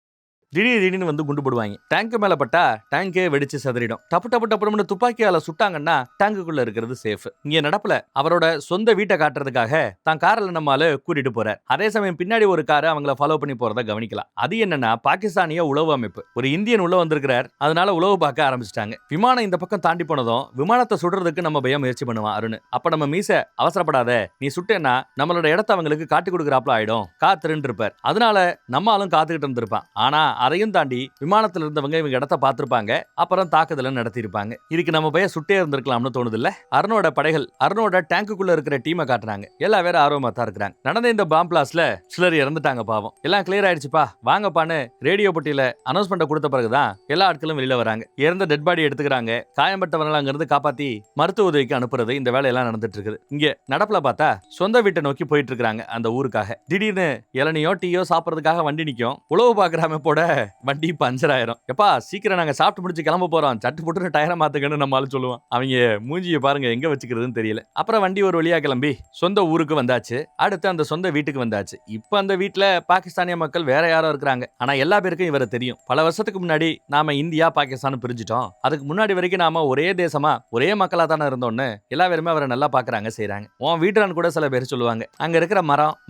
திடீர்னு வந்து குண்டு போடுவாங்க. டேங்க் மேல பட்டா டேங்கே வெடிச்சு சதறிடும். டப்புன்னு துப்பாக்கியால சுட்டாங்கன்னா டேங்குக்குள்ள இருக்கிறது சேஃப். இங்க நடப்புல அவரோட சொந்த வீட்டை காட்டுறதுக்காக தான் கார்ல நம்மால கூட்டிட்டு போறார். அதே சமயம் பின்னாடி ஒரு காரை அவங்கள ஃபாலோ பண்ணி போறத கவனிக்கலாம். அது என்னன்னா பாகிஸ்தானிய உளவு அமைப்பு. ஒரு இந்தியன் உள்ள வந்திருக்கிறார், அதனால உளவு பார்க்க ஆரம்பிச்சிட்டாங்க. விமானம் இந்த பக்கம் தாண்டி போனதும் விமானத்தை சுடுறதுக்கு நம்ம பயம் முயற்சி பண்ணுவான் அருண். அப்ப நம்ம மீச அவசரப்படாத, நீ சுட்டேன்னா நம்மளோட இடத்த அவங்களுக்கு காட்டி கொடுக்குறாப்ல ஆயிடும், காத்துருன்னு இருப்பார். அதனால நம்மளும் காத்துக்கிட்டு இருந்திருப்பான். ஆனா அதையும் தாண்டி விமானத்தில் இருந்தவங்க இவங்க இடத்த பார்த்திருப்பாங்க, அப்புறம் தாக்குதலை நடத்திருப்பாங்க. இதுக்கு நம்ம போய் சுட்டே இருந்திருக்கலாம்னு தோணுது இல்ல. அருணோட படைகள் அருணோட டேங்குக்குள்ள இருக்கிற டீமை காட்டுறாங்க. எல்லா பேரும் ஆர்வமா தான் இருக்கிறாங்க. நடந்த இந்த பாம் பிளாஸ்ட்ல சிலர் இறந்துட்டாங்க பாவம். எல்லாம் கிளியர் ஆயிடுச்சுப்பா வாங்கப்பான்னு ரேடியோ பெட்டியில அனௌன்ஸ்மெண்ட் கொடுத்த பிறகுதான் எல்லா ஆட்களும் வெளியில வராங்க. இறந்த டெட் பாடி எடுத்துக்கிறாங்க. காயம்பட்டவங்களை அங்க இருந்து காப்பாத்தி மருத்துவ உதவிக்கு அனுப்புறது, இந்த வேலையெல்லாம் நடந்துட்டு இருக்குது. இங்க நடப்புல பார்த்தா சொந்த வீட்டை நோக்கி போயிட்டு இருக்காங்க அந்த ஊருக்காக. திடீர்னு இளநியோ டீயோ சாப்பிடறதுக்காக வண்டி நிக்கும். உழவு பாக்குறாம போட வண்டி பஞ்சர் ஆயிரும். எப்பா சீக்கிரம் நாங்க சாப்பிட்டு முடிச்சு கிளம்ப போறோம், சட்டு போட்டு டயரை மாத்துக்கன்னு நம்மளால சொல்லுவோம். அவங்க மூஞ்சியை பாருங்க எங்க வச்சுக்கிறதுன்னு தெரியல. அப்புறம் வண்டி ஒரு வழியா கிளம்பி சொந்த ஊருக்கு வந்தாச்சு. அடுத்து அந்த சொந்த வீட்டுக்கு வந்தாச்சு. இப்ப அந்த வீட்டுல பாகிஸ்தானிய மக்கள் வேற யாரோ இருக்கிறாங்க. ஆனா எல்லா பேருக்கும் இவரை தெரியும். பல வருஷத்துக்கு முன்னாடி நாம இந்தியா பாகிஸ்தான் பிரிஞ்சிட்டோம். அதுக்கு முன்னாடி வரைக்கும் நாம ஒரே தேசமா ஒரே மக்களா தானே இருந்தோம்னு எல்லா பேருமே அவரை நல்லா பாக்குறாங்க, செய்யறாங்க. உன் வீட்டுல கூட சில பேர் சொல்லுவாங்க, அங்க இருக்கிற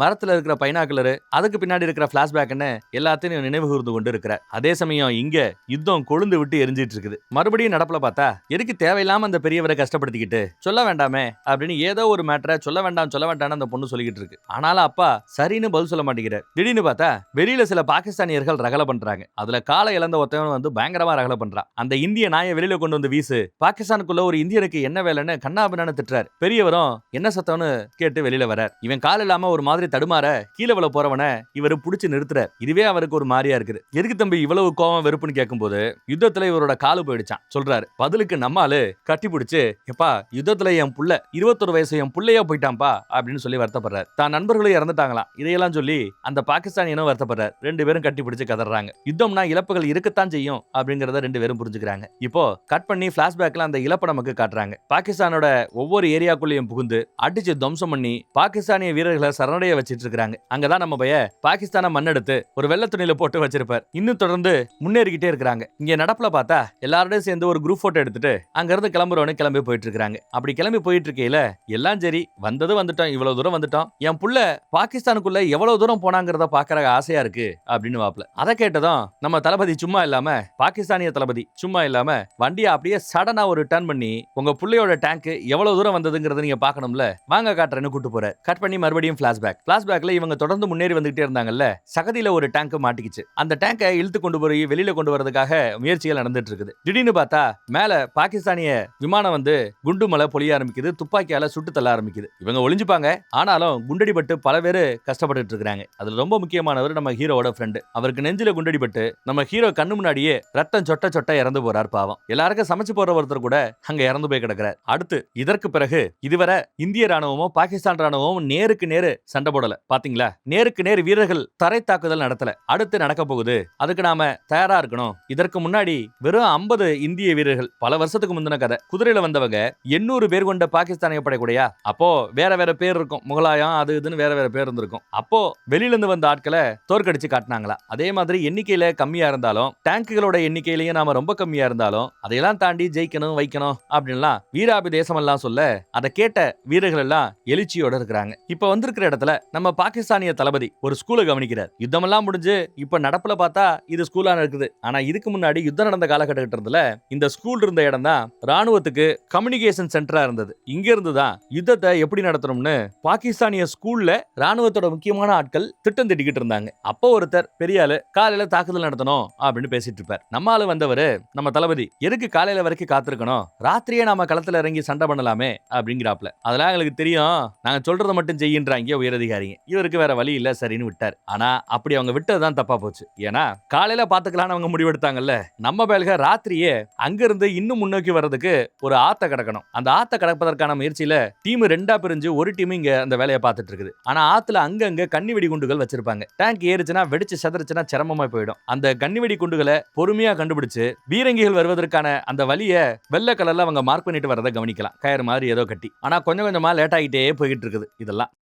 மரத்துல இருக்கிற பைனாக்குலர், அதுக்கு பின்னாடி இருக்கிற பிளாஷ்பேக்னு எல்லாத்தையும் நினைவு கூர்ந்து கொண்டு இருக்கிற. அதே சமயம் இங்க யுத்தம் கொழுந்து விட்டு எரிஞ்சிட்டு இருக்குது. மறுபடியும் நடப்புல பார்த்தா எதுக்கு தேவையில்லாம அந்த பெரியவரை கஷ்டப்படுத்திக்கிட்டு சொல்ல வேண்டாமே அப்படின்னு ஏதோ ஒரு மேட்டரை சொல்ல வேண்டாம்னு அந்த பொண்ணு சொல்லிக்கிட்டு இருக்கு. ஆனாலும் அப்பா சரின்னு பதில் சொல்ல மாட்டேங்கிறார். திடீர்னு பார்த்தா வெளியில சில பாகிஸ்தானியர்கள் ரகலை பண்றாங்க. அதுல காலை இழந்த ஒருத்தவன் வந்து பயங்கரமா ரகலை பண்றான். அந்த இந்திய நாயை வெளியில கொண்டு வந்து வீசு, பாகிஸ்தானுக்குள்ள ஒரு இந்தியனுக்கு என்ன வேலைன்னு கண்ணாபின்னு திட்டுறாரு. பெரியவரும் என்ன சத்தம்னு கேட்டு வெளியில வரார். இவன் கால் இல்லாம ஒரு மாதிரி தடுமாற கீழே விழ போறவனை இவரு புடிச்சு நிறுத்துறார். இதுவே அவருக்கு ஒரு மாதிரியா இருக்குது. எதுக்கு தம்பி இவ்வளவு கோவம் வெறுப்புன்னு கேட்கும்போது யுத்தத்துல இவரோட காலு போயிடுச்சான் சொல்றாரு. பதிலுக்கு நம்மாலு கட்டி பிடிச்சு, எப்பா யுத்தத்துல என் புள்ள 21 வயசு என் புள்ளையா போயிட்டான்பா அப்படின்னு சொல்லி வருத்தப்படுறாரு. தான் நண்பர்களும் இறந்துட்டாங்களாம். இதையெல்லாம் சொல்லி அந்த பாகிஸ்தானியனும் வருத்தப்படுறாரு. ரெண்டு பேரும் கட்டி பிடிச்சு கதறாங்க. யுத்தம்னா இழப்புகள் இருக்கத்தான் செய்யும் அப்படிங்கறத ரெண்டு பேரும் புரிஞ்சுக்கிறாங்க. இப்போ கட் பண்ணி பிளாஷ்பேக்ல அந்த இழப்பை நமக்கு காட்டுறாங்க. பாகிஸ்தானோட ஒவ்வொரு ஏரியாக்குள்ளேயும் புகுந்து அடிச்சு துவம்சம் பண்ணி பாகிஸ்தானிய வீரர்களை சரணடைய வச்சிட்டு இருக்காங்க. அங்கதான் நம்ம பைய பாகிஸ்தான மண்ணெடுத்து ஒரு வெள்ள துணியில போட்டு வச்சிருப்பார். இன்னும் தொடர்ந்து முன்னேறிக்கிட்டே இருக்காங்க. இங்க நடப்புல பார்த்தா எல்லாரோடையும் சேர்ந்து ஒரு குரூப் போட்டோ எடுத்துட்டு அங்க இருந்து கிளம்புறவனு கிளம்பி போயிட்டு இருக்காங்க. அப்படி கிளம்பி போயிட்டு இருக்கையில எல்லாம் சரி வந்துட்டோம், இவ்வளவு தூரம் வந்துட்டோம், என் புள்ள பாகிஸ்தானுக்குள்ள எவ்வளவு தூரம் போனாங்கிறத பாக்குற ஆசையா இருக்கு அப்படின்னு வாப்ல. அதை கேட்டதும் நம்ம தளபதி சும்மா இல்லாம, பாகிஸ்தானிய தளபதி சும்மா இல்லாம வண்டியை அப்படியே சடனா ஒரு டர்ன் பண்ணி உங்க புள்ளையோட டேங்க் எவ்வளவு தூரம் வந்ததுங்கிறத நீங்க பாக்கணும்ல, வாங்க காட்டுறேன்னு கூட்டு போற. கட் பண்ணி மறுபடியும் பிளாஷ்பேக்ல இவங்க தொடர்ந்து முன்னேறி வந்துகிட்டே இருந்தாங்கல்ல, சகதியில ஒரு டேங்க் மாட்டிக்கிச்சு. அந்த டேங்கை இழுத்து கொண்டு போய் வெளியில கொண்டு வரதுக்காக முயற்சிகள் நடந்துட்டு இருக்குது. திடீர்னு பார்த்தா மேல பாகிஸ்தானிய விமானம் வந்து குண்டு மலை பொழிய ஆரம்பிக்குது. துப்பாக்கியால சுட்டு தள்ள ஆரம்பிக்குது. இவங்க ஒளிஞ்சுப்பாங்க, ஆனாலும் குண்டடிபட்டு பல பேர் கஷ்டப்பட்டு இருக்காங்க. அதுல ரொம்ப முக்கியமானவர் நம்ம ஹீரோவோட ஃப்ரெண்டு. அவருக்கு நெஞ்சில குண்டடிபட்டு நம்ம ஹீரோ கண்ணு முன்னாடியே ரத்தம் சொட்ட இறந்து போறார் பாவம். எல்லாருக்கும் சமைச்சு போற ஒருத்தர் கூட அங்க இறந்து போய் கிடக்கிறார். அடுத்து இதற்கு பிறகு இதுவரை இந்திய ராணுவமும் பாகிஸ்தான் ராணுவமும் நேருக்கு நேரு சண்டை போடல பாத்தீங்களா. நேருக்கு நேர் வீரர்கள் தரை தாக்குதல் நடத்தல. அடுத்து நடக்க போகுது அதுக்கு நாம தயாரா இருக்கணும். இதற்கு முன்னாடி வெறும் 50 இந்திய வீரர்கள், பல வருஷத்துக்கு முந்தின கதை. குதிரையில வந்தவங்க 800 பேர் கொண்ட பாகிஸ்தானிய படைக்கூடையா. அப்போ வேற வேற பேர் இருக்கும், முகலாயம் அது இதுன்னு வேற வேற பேர் இருந்திருக்கும். அப்போ வெளியில இருந்து வந்த ஆட்களை தோற்கடிச்சு காட்டினாங்களா. அதே மாதிரி எண்ணிக்கையில கம்மியா இருந்தாலும், டேங்குகளோட எண்ணிக்கையிலேயே நாம ரொம்ப கம்மியா இருந்தாலும், அதையெல்லாம் தாண்டி ஜெயிக்கணும் வைக்கணும் அப்படின்லாம் வீராபிதேசம் எல்லாம் சொல்ல அதை கேட்ட வீரர்கள் எல்லாம் எழுச்சியோட இருக்கிறாங்க. இப்ப வந்திருக்கிற இடத்துல நம்ம பாகிஸ்தானிய தளபதி ஒரு ஸ்கூலை கவனிக்கிறார். யுத்தமெல்லாம் முடிஞ்சு இப்ப நடப்புல பார்த்தா இது ஸ்கூலா இருக்குது. ஆனா இதுக்கு முன்னாடி யுத்தம் நடந்த காலகட்டத்துல இந்த ஸ்கூல் இருந்த இடம் தான் ராணுவத்துக்கு கம்யூனிகேஷன் சென்டரா இருந்தது. இங்க இருந்துதான் யுத்தத்தை எப்படி நடத்தணும்னு பாகிஸ்தானிய ஸ்கூல்ல ராணுவத்தோட முக்கியமான ஆட்கள் திட்டம் திட்டிக்கிட்டு இருந்தாங்க. அப்போ ஒருத்தர் பெரிய ஆளு காலையில தாக்குதல் நடத்தணும் அப்படின்னு பேசிட்டு இருப்பார். நம்ம ஆளு வந்தவரு நம்ம தளபதி எதுக்கு காலையில வரைக்கும் காத்திருக்கணும், ராத்திரியே நாம களத்துல இறங்கி சண்டை பண்ணலாமே அப்படிங்கிறாப்ல. அதெல்லாம் எங்களுக்கு தெரியும், நாங்க சொல்றதை மட்டும் செய்யின்றாங்க உயரதிகாரிங்க. இவருக்கு வேற வழி இல்ல சரின்னு விட்டார். ஆனா அப்படி அவங்க விட்டதுதான் தப்பா போச்சு. ஏன்னா காலையில பாத்துக்கலாம்னு அவங்க முடிவெடுத்தாங்கல்ல, நம்ம பேல்க ராத்திரியே அங்கிருந்து இன்னும் முன்னோக்கி வர்றதுக்கு ஒரு ஆத்த கடக்கணும். அந்த ஆத்த கடப்பதற்கான முயற்சியில டீம் ரெண்டா பிரிஞ்சு ஒரு டீம் இங்க அந்த வேலையை பார்த்துட்டு இருக்குது. ஆனா ஆத்துல அங்கங்க கண்ணி வெடி குண்டுகள் வச்சிருப்பாங்க. டேங்க் ஏறிச்சுன்னா வெடிச்சு செதறிச்சுன்னா சிரமமா போயிடும். அந்த கண்ணி வெடி குண்டுகளை பொறுமையா கண்டுபிடிச்சு பீரங்கிகள் வருவதற்கான அந்த வழிய வெள்ளை கலர்ல அவங்க மார்க் பண்ணிட்டு வரதை கவனிக்கலாம், கயிறு மாதிரி ஏதோ கட்டி. ஆனா கொஞ்சம் கொஞ்சமா லேட் ஆகிட்டே போயிட்டு இருக்குது. இதெல்லாம்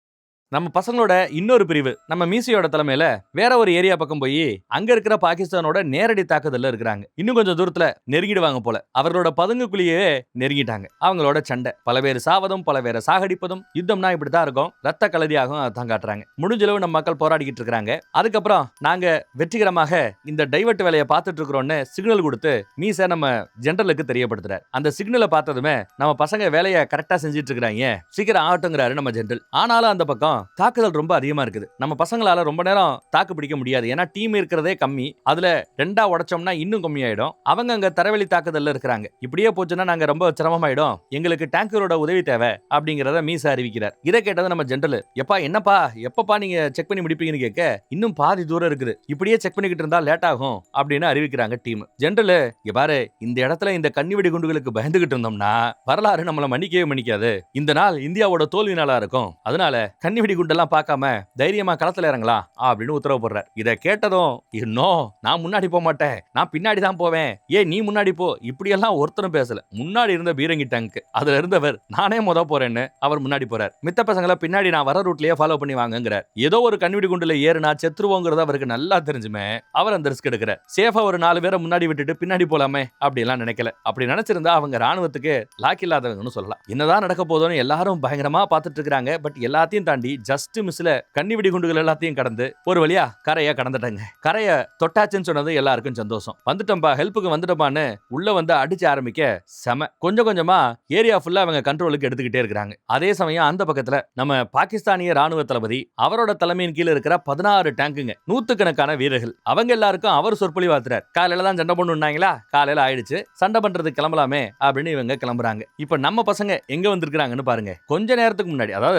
நம்ம பசங்களோட இன்னொரு பிரிவு நம்ம மீசியோட தலைமையில வேற ஒரு ஏரியா பக்கம் போய் அங்க இருக்கிற பாகிஸ்தானோட நேரடி தாக்குதல்ல இருக்கிறாங்க. இன்னும் கொஞ்சம் தூரத்துல நெருங்கிடுவாங்க போல. அவர்களோட பதுங்குக்குள்ளேயே நெருங்கிட்டாங்க. அவங்களோட சண்டை, பல பேர் சாவதும் பல பேரை சாகடிப்பதும். யுத்தம்னா இப்படித்தான் இருக்கும், ரத்த கலரியாகும். அதான் காட்டுறாங்க. முடிஞ்சளவு நம்ம மக்கள் போராடிக்கிட்டு இருக்காங்க. அதுக்கப்புறம் நாங்க வெற்றிகரமாக இந்த டைவர்ட் வேலையை பார்த்துட்டு இருக்கிறோம்னு சிக்னல் கொடுத்து மீச நம்ம ஜெனரலுக்கு தெரியப்படுத்துறாரு. அந்த சிக்னலை பார்த்ததுமே நம்ம பசங்க வேலையை கரெக்டா செஞ்சிட்டு இருக்காங்க, சீக்கிரம் ஆகட்டுங்கிறாரு நம்ம ஜெனரல். ஆனாலும் அந்த பக்கம் தாக்குதல் ரொம்ப அதிகமா இருக்குது. நம்ம பசங்களால ரொம்ப நேரம் தாக்கு பிடிக்க முடியாது. ஏன்னா டீம் இருக்கிறதே கம்மி. அதுல ரெண்டா உடைச்சோம்னா இன்னும் கம்மியாயிடும். அவங்க அங்க தரவெளி தாக்குதல்ல இருக்கிறாங்க. இப்படியே போச்சுன்னா நாங்க ரொம்ப சிரமமாயிடும், எங்களுக்கு டேங்கரோட உதவி தேவை அப்படிங்கறத மீச அறிவிக்கிறார். இதை கேட்டது நம்ம ஜெனரல், எப்பா என்னப்பா எப்பப்பா நீங்க செக் பண்ணி முடிப்பீங்கன்னு கேட்க, இன்னும் பாதி தூரம் இருக்குது, இப்படியே செக் பண்ணிக்கிட்டு இருந்தா லேட் ஆகும் அப்படின்னு அறிவிக்கிறாங்க டீம். ஜெனரல், இங்க பாரு, இந்த இடத்துல இந்த கண்ணிவெடி குண்டுகளுக்கு பயந்துகிட்டு இருந்தோம்னா வரலாறு நம்மள மன்னிக்கவே மன்னிக்காது. இந்த நாள் இந்தியாவோட தோல்வி நாளா இருக்கும். அதனால கண்ணிவெடி குண்டெல்லாம் பார்க்காம தைரியமா களத்துல இறங்கலாம் அப்படின்னு உத்தரவு போடுறார். இதை கேட்டதும், இன்னும் நான் முன்னாடி போக மாட்டேன், நான் பின்னாடி தான் போவேன், நீ முன்னாடி போ, இப்படி எல்லாம் ஒருத்தரும் பேசல. முன்னாடி இருந்த பீரங்கி டேங்க் அதுல இருந்தவர் நானே முத போறேன்னு அவர் முன்னாடி போறார். மித்த பசங்களை பின்னாடி நான் வர ரூட்லயே ஃபாலோ பண்ணி வாங்குங்கிறார். ஏதோ ஒரு கண்ணிவெடி குண்டுல ஏறுனா செத்துருவோங்கிறது அவருக்கு நல்லா தெரிஞ்சுமே அவர் அந்த ரிஸ்க் எடுக்கிறார். சேஃபா ஒரு 4 பேரை முன்னாடி விட்டுட்டு பின்னாடி போலாமே அப்படி எல்லாம் நினைக்கல. அப்படி நினைச்சிருந்தா அவங்க ராணுவத்துக்கு லாக் இல்லாதவங்கன்னு சொல்லலாம். என்னதான் நடக்க போதோன்னு எல்லாரும் பயங்கரமா பார்த்துட்டு இருக்காங்க. பட் எல்லாத்தையும் தாண்டி ஜஸ்ட் மிஸ்ல கண்ணி வெடிகுண்டுகள் எல்லாத்தையும் கடந்து ஒரு வழியா கரையை கடந்துட்டாங்க. கரையை தொட்டாச்சுன்னு சொன்னது எல்லாருக்கும் சந்தோஷம். வந்துட்டோம்பா, ஹெல்ப்புக்கு வந்துட்டோம்பான்னு உள்ள வந்து அடிச்சு ஆரம்பிக்க செம. கொஞ்சம் கொஞ்சமா ஏரியா ஃபுல்லா அவங்க கண்ட்ரோலுக்கு எடுத்துக்கிட்டே இருக்காங்க. அதே சமயம் அந்த பக்கத்துல நம்ம பாகிஸ்தானிய ராணுவ தளபதி அவரோட தலைமையின் கீழே இருக்கிற 16 டேங்குங்க, நூத்துக்கணக்கான வீரர்கள், அவங்க எல்லாருக்கும் அவர் சொற்பொழிவாத்துறார். காலையில தான் சண்டை பண்ணுனாங்களா, காலையில ஆயிடுச்சு, சண்டை பண்றதுக்கு கிளம்பலாமே அப்படின்னு இவங்க கிளம்புறாங்க. இப்ப நம்ம பசங்க எங்க வந்திருக்காங்கன்னு பாருங்க. கொஞ்ச நேரத்துக்கு முன்னாடி, அதாவது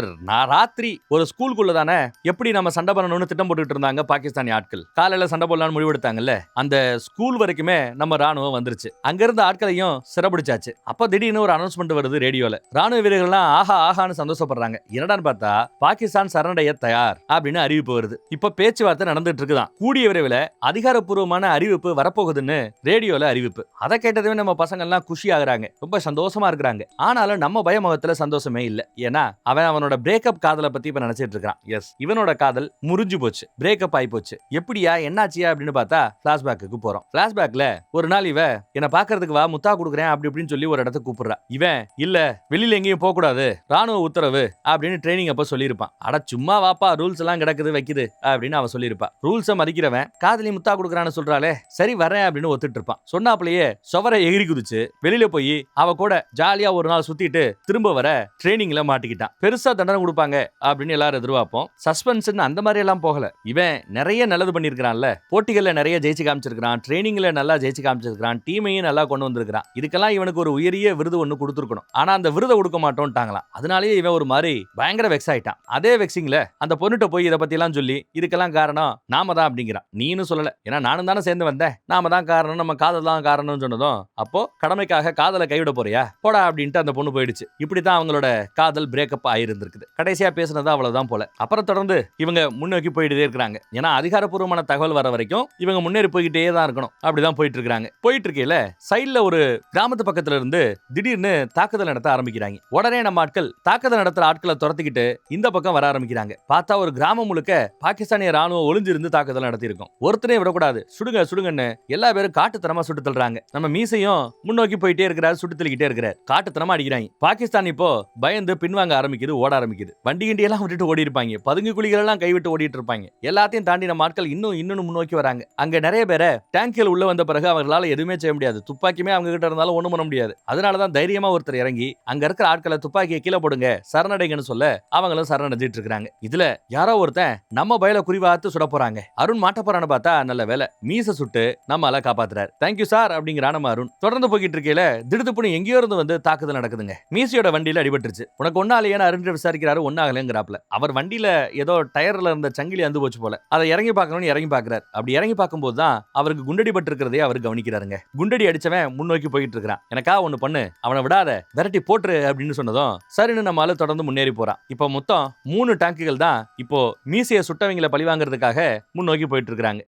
ராத்திரி ஒரு ஸ்கூலுக்குள்ள தானே எப்படி நம்ம சண்டை பண்ணணும்னு திட்டம் போட்டுட்டு இருந்தாங்க பாகிஸ்தானி ஆட்கள். காலையில சண்டை போடலாம்னு முடிவெடுத்தாங்கல்ல, அந்த ஸ்கூல் வரைக்குமே நம்ம ராணுவம் வந்துருச்சு. அங்க இருந்த ஆட்களையும் சிறப்பிடிச்சாச்சு. அப்ப திடீர்னு ஒரு அனௌன்ஸ்மெண்ட் வருது ரேடியோல. ராணுவ வீரர்கள்லாம் ஆஹா ஆஹான்னு சந்தோஷப்படுறாங்க. என்னடான்னு பார்த்தா பாகிஸ்தான் சரணடைய தயார் அப்படின்னு அறிவிப்பு வருது. இப்ப பேச்சுவார்த்தை நடந்துட்டு இருக்குதான். கூடிய விரைவில் அதிகாரப்பூர்வமான அறிவிப்பு வரப்போகுதுன்னு ரேடியோல அறிவிப்பு. அதை கேட்டதுமே நம்ம பசங்க எல்லாம் குஷி ஆகுறாங்க, ரொம்ப சந்தோஷமா இருக்கிறாங்க. ஆனாலும் நம்ம பயமுகத்துல சந்தோஷமே இல்ல. ஏன்னா அவனோட பிரேக்கப் காதலை பத்தி இப்ப நினைச்சிட்டு இருக்கான். எஸ், இவனோட காதல் முறிஞ்சு போச்சு, பிரேக்கப் ஆகி போச்சு. எப்படியா என்னாச்சியா அப்படின்னு பார்த்தா பிளாஷ்பேக்கு போறோம். பிளாஷ்பேக்ல ஒரு நாள் இவ என்ன பாக்குறதுக்கு வா, முத்தா கொடுக்குறேன் அப்படி இப்படின்னு சொல்லி ஒரு இடத்துக்கு கூப்பிடுறா. இவன் இல்ல வெளியில எங்கேயும் போக கூடாது, ராணுவ உத்தரவு அப்படின்னு ட்ரைனிங் அப்ப சொல்லியிருப்பான். அட சும்மா வாப்பா, ரூல்ஸ் எல்லாம் கிடக்குது வைக்குது அப்படின்னு அவ சொல்லியிருப்பா. ரூல்ஸை மதிக்கிறவன் காதலி முத்தா கொடுக்குறான்னு சொல்றாளே, சரி வரேன் அப்படின்னு ஒத்துட்டு இருப்பான். சொன்னாப்லயே சுவரை எகிரி குதிச்சு வெளியில போய் அவ கூட ஜாலியா ஒரு நாள் சுத்திட்டு திரும்ப வர ட்ரைனிங்ல மாட்டிக்கிட்டான். பெருசா தண்டனை கொடுப்பாங்க அப்படின்னு எல்லாரும் எதிர்பார்ப்போம். சஸ்பென்ஸ் அந்த மாதிரி எல்லாம் போகல. இவன் நிறைய நல்லது பண்ணிருக்கான்ல, போட்டிகள்ல நிறைய ஜெயிச்சு காமிச்சிருக்கான், ட்ரைனிங்ல நல்லா ஜெயிச்சு காமிச்சிருக்கான், டீமையும் நல்லா கொண்டு வந்திருக்கான். இதுக்கெல்லாம் இவனுக்கு ஒரு உயரிய விருது ஒண்ணு கொடுத்துருக்கணும். ஆனா அந்த விருதை கொடுக்க மாட்டோம்ட்டாங்களாம். அதனாலேயே இவன் ஒரு மாதிரி பயங்கர வெக்ஸ் ஆயிட்டான். அதே வெக்ஸிங்ல அந்த பொண்ணுட்ட போய் இதை பத்தி எல்லாம் சொல்லி இதுக்கெல்லாம் காரணம் நாம தான் அப்படிங்கிறான். நீனு சொல்லல, ஏன்னா நானும் தானே சேர்ந்து வந்தேன், நாம தான் காரணம், நம்ம காதல் தான் காரணம்னு சொன்னதும் அப்போ கடமைக்காக காதலை கைவிட போறியா போடா அப்படின்ட்டு அந்த பொண்ணு போயிடுச்சு. இப்படித்தான் அவங்களோட காதல் பிரேக்கப் ஆயிருந்திருக்குது. கடைசியா பேசினது அவளோட அவ்வளவுதான் போல. அப்புறம் தொடர்ந்து இவங்க முன்னோக்கி போயிட்டே இருக்காங்க. ஏன்னா அதிகாரப்பூர்வமான தகவல் வர வரைக்கும் இவங்க முன்னேறி போய்கிட்டே தான் இருக்கணும். அப்படிதான் போயிட்டு இருக்காங்க. போயிட்டு இருக்கையில சைடுல ஒரு கிராமத்து பக்கத்துல இருந்து திடீர்னு தாக்குதல் நடத்த ஆரம்பிக்கிறாங்க. உடனே நம்ம ஆட்கள் தாக்குதல் நடத்துற ஆட்களை துரத்திக்கிட்டு இந்த பக்கம் வர ஆரம்பிக்கிறாங்க. பார்த்தா ஒரு கிராமம் முழுக்க பாகிஸ்தானிய ராணுவம் ஒளிஞ்சிருந்து தாக்குதல் நடத்தி இருக்கும். ஒருத்தனே விடக்கூடாது, சுடுங்க சுடுங்கன்னு எல்லா பேரும் காட்டுத்தனமா சுட்டு தள்ளுறாங்க. நம்ம மீசையும் முன்னோக்கி போயிட்டே இருக்கிறார், சுட்டு தள்ளிக்கிட்டே இருக்கிறார். காட்டுத்தனமா அடிக்கிறாங்க. பாகிஸ்தான் இப்போ பயந்து பின்வாங்க ஆரம்பிக்குது, ஓட ஆரம்பிக்குது. வண்டி கிண்டி எல்லாம் விட்டுட்டு ஓடி இருப்பாங்க, பதுங்கு குழிகள் எல்லாம் கைவிட்டு ஓடிட்டு இருப்பாங்க. எல்லாத்தையும் தாண்டி நம்ம ஆட்கள் இன்னும் முன்னோக்கி வராங்க. அங்க நிறைய பேரை டேங்கில் உள்ள வந்த பிறகு அவர்களால எதுவுமே செய்ய முடியாது. துப்பாக்கியுமே அவங்க கிட்ட இருந்தாலும் ஒண்ணும் பண்ண முடியாது. அதனாலதான் தைரியமா ஒருத்தர் இறங்கி அங்க இருக்கிற ஆட்களை துப்பாக்கியை கீழே போடுங்க, சரணடைங்கன்னு சொல்ல அவங்களும் சரணடைஞ்சிட்டு இருக்காங்க. இதுல யாரோ ஒருத்தன் நம்ம பயல குறிவாத்து சுட போறாங்க. அருண் மாட்ட போறான்னு பார்த்தா நல்ல வேலை மீச சுட்டு நம்மால காப்பாத்துறாரு. தேங்க்யூ சார் அப்படிங்கிற நம்ம அருண் தொடர்ந்து போய்கிட்டு இருக்கையில திடுதுப்புன்னு எங்கேயோ இருந்து வந்து தாக்குதல் நடக்குதுங்க. மீசையோட வண்டியில அடிபட்டுருச்சு. உனக்கு ஒன்னாலேயே அருண் விசாரிக்கிறாரு, ஒன்னாகலங்கிறாப்ல. அவர் வண்டியில ஏதோ டயர்ல இருந்த சங்கிலி அந்து போச்சு போல. அதை இறங்கி பார்க்கணும்னு இறங்கி பாக்குறாரு. அப்படி இறங்கி பார்க்கும்போது தான் அவருக்கு குண்டடி பட்டு இருக்கிறதே அவர் கவனிக்கிறாருங்க. குண்டடி அடிச்சவன் முன்னோக்கி போயிட்டு இருக்கிறான். எனக்கா ஒண்ணு பண்ணு, அவனை விடாத, விரட்டி போட்டுரு அப்படின்னு சொன்னதும் சரின்னு நம்மால தொடர்ந்து முன்னேறி போறான். இப்போ மொத்தம் 3 டேங்குகள் தான் இப்போ மீசையை சுட்டவங்களை பழி வாங்குறதுக்காக முன்னோக்கி போயிட்டு இருக்காங்க.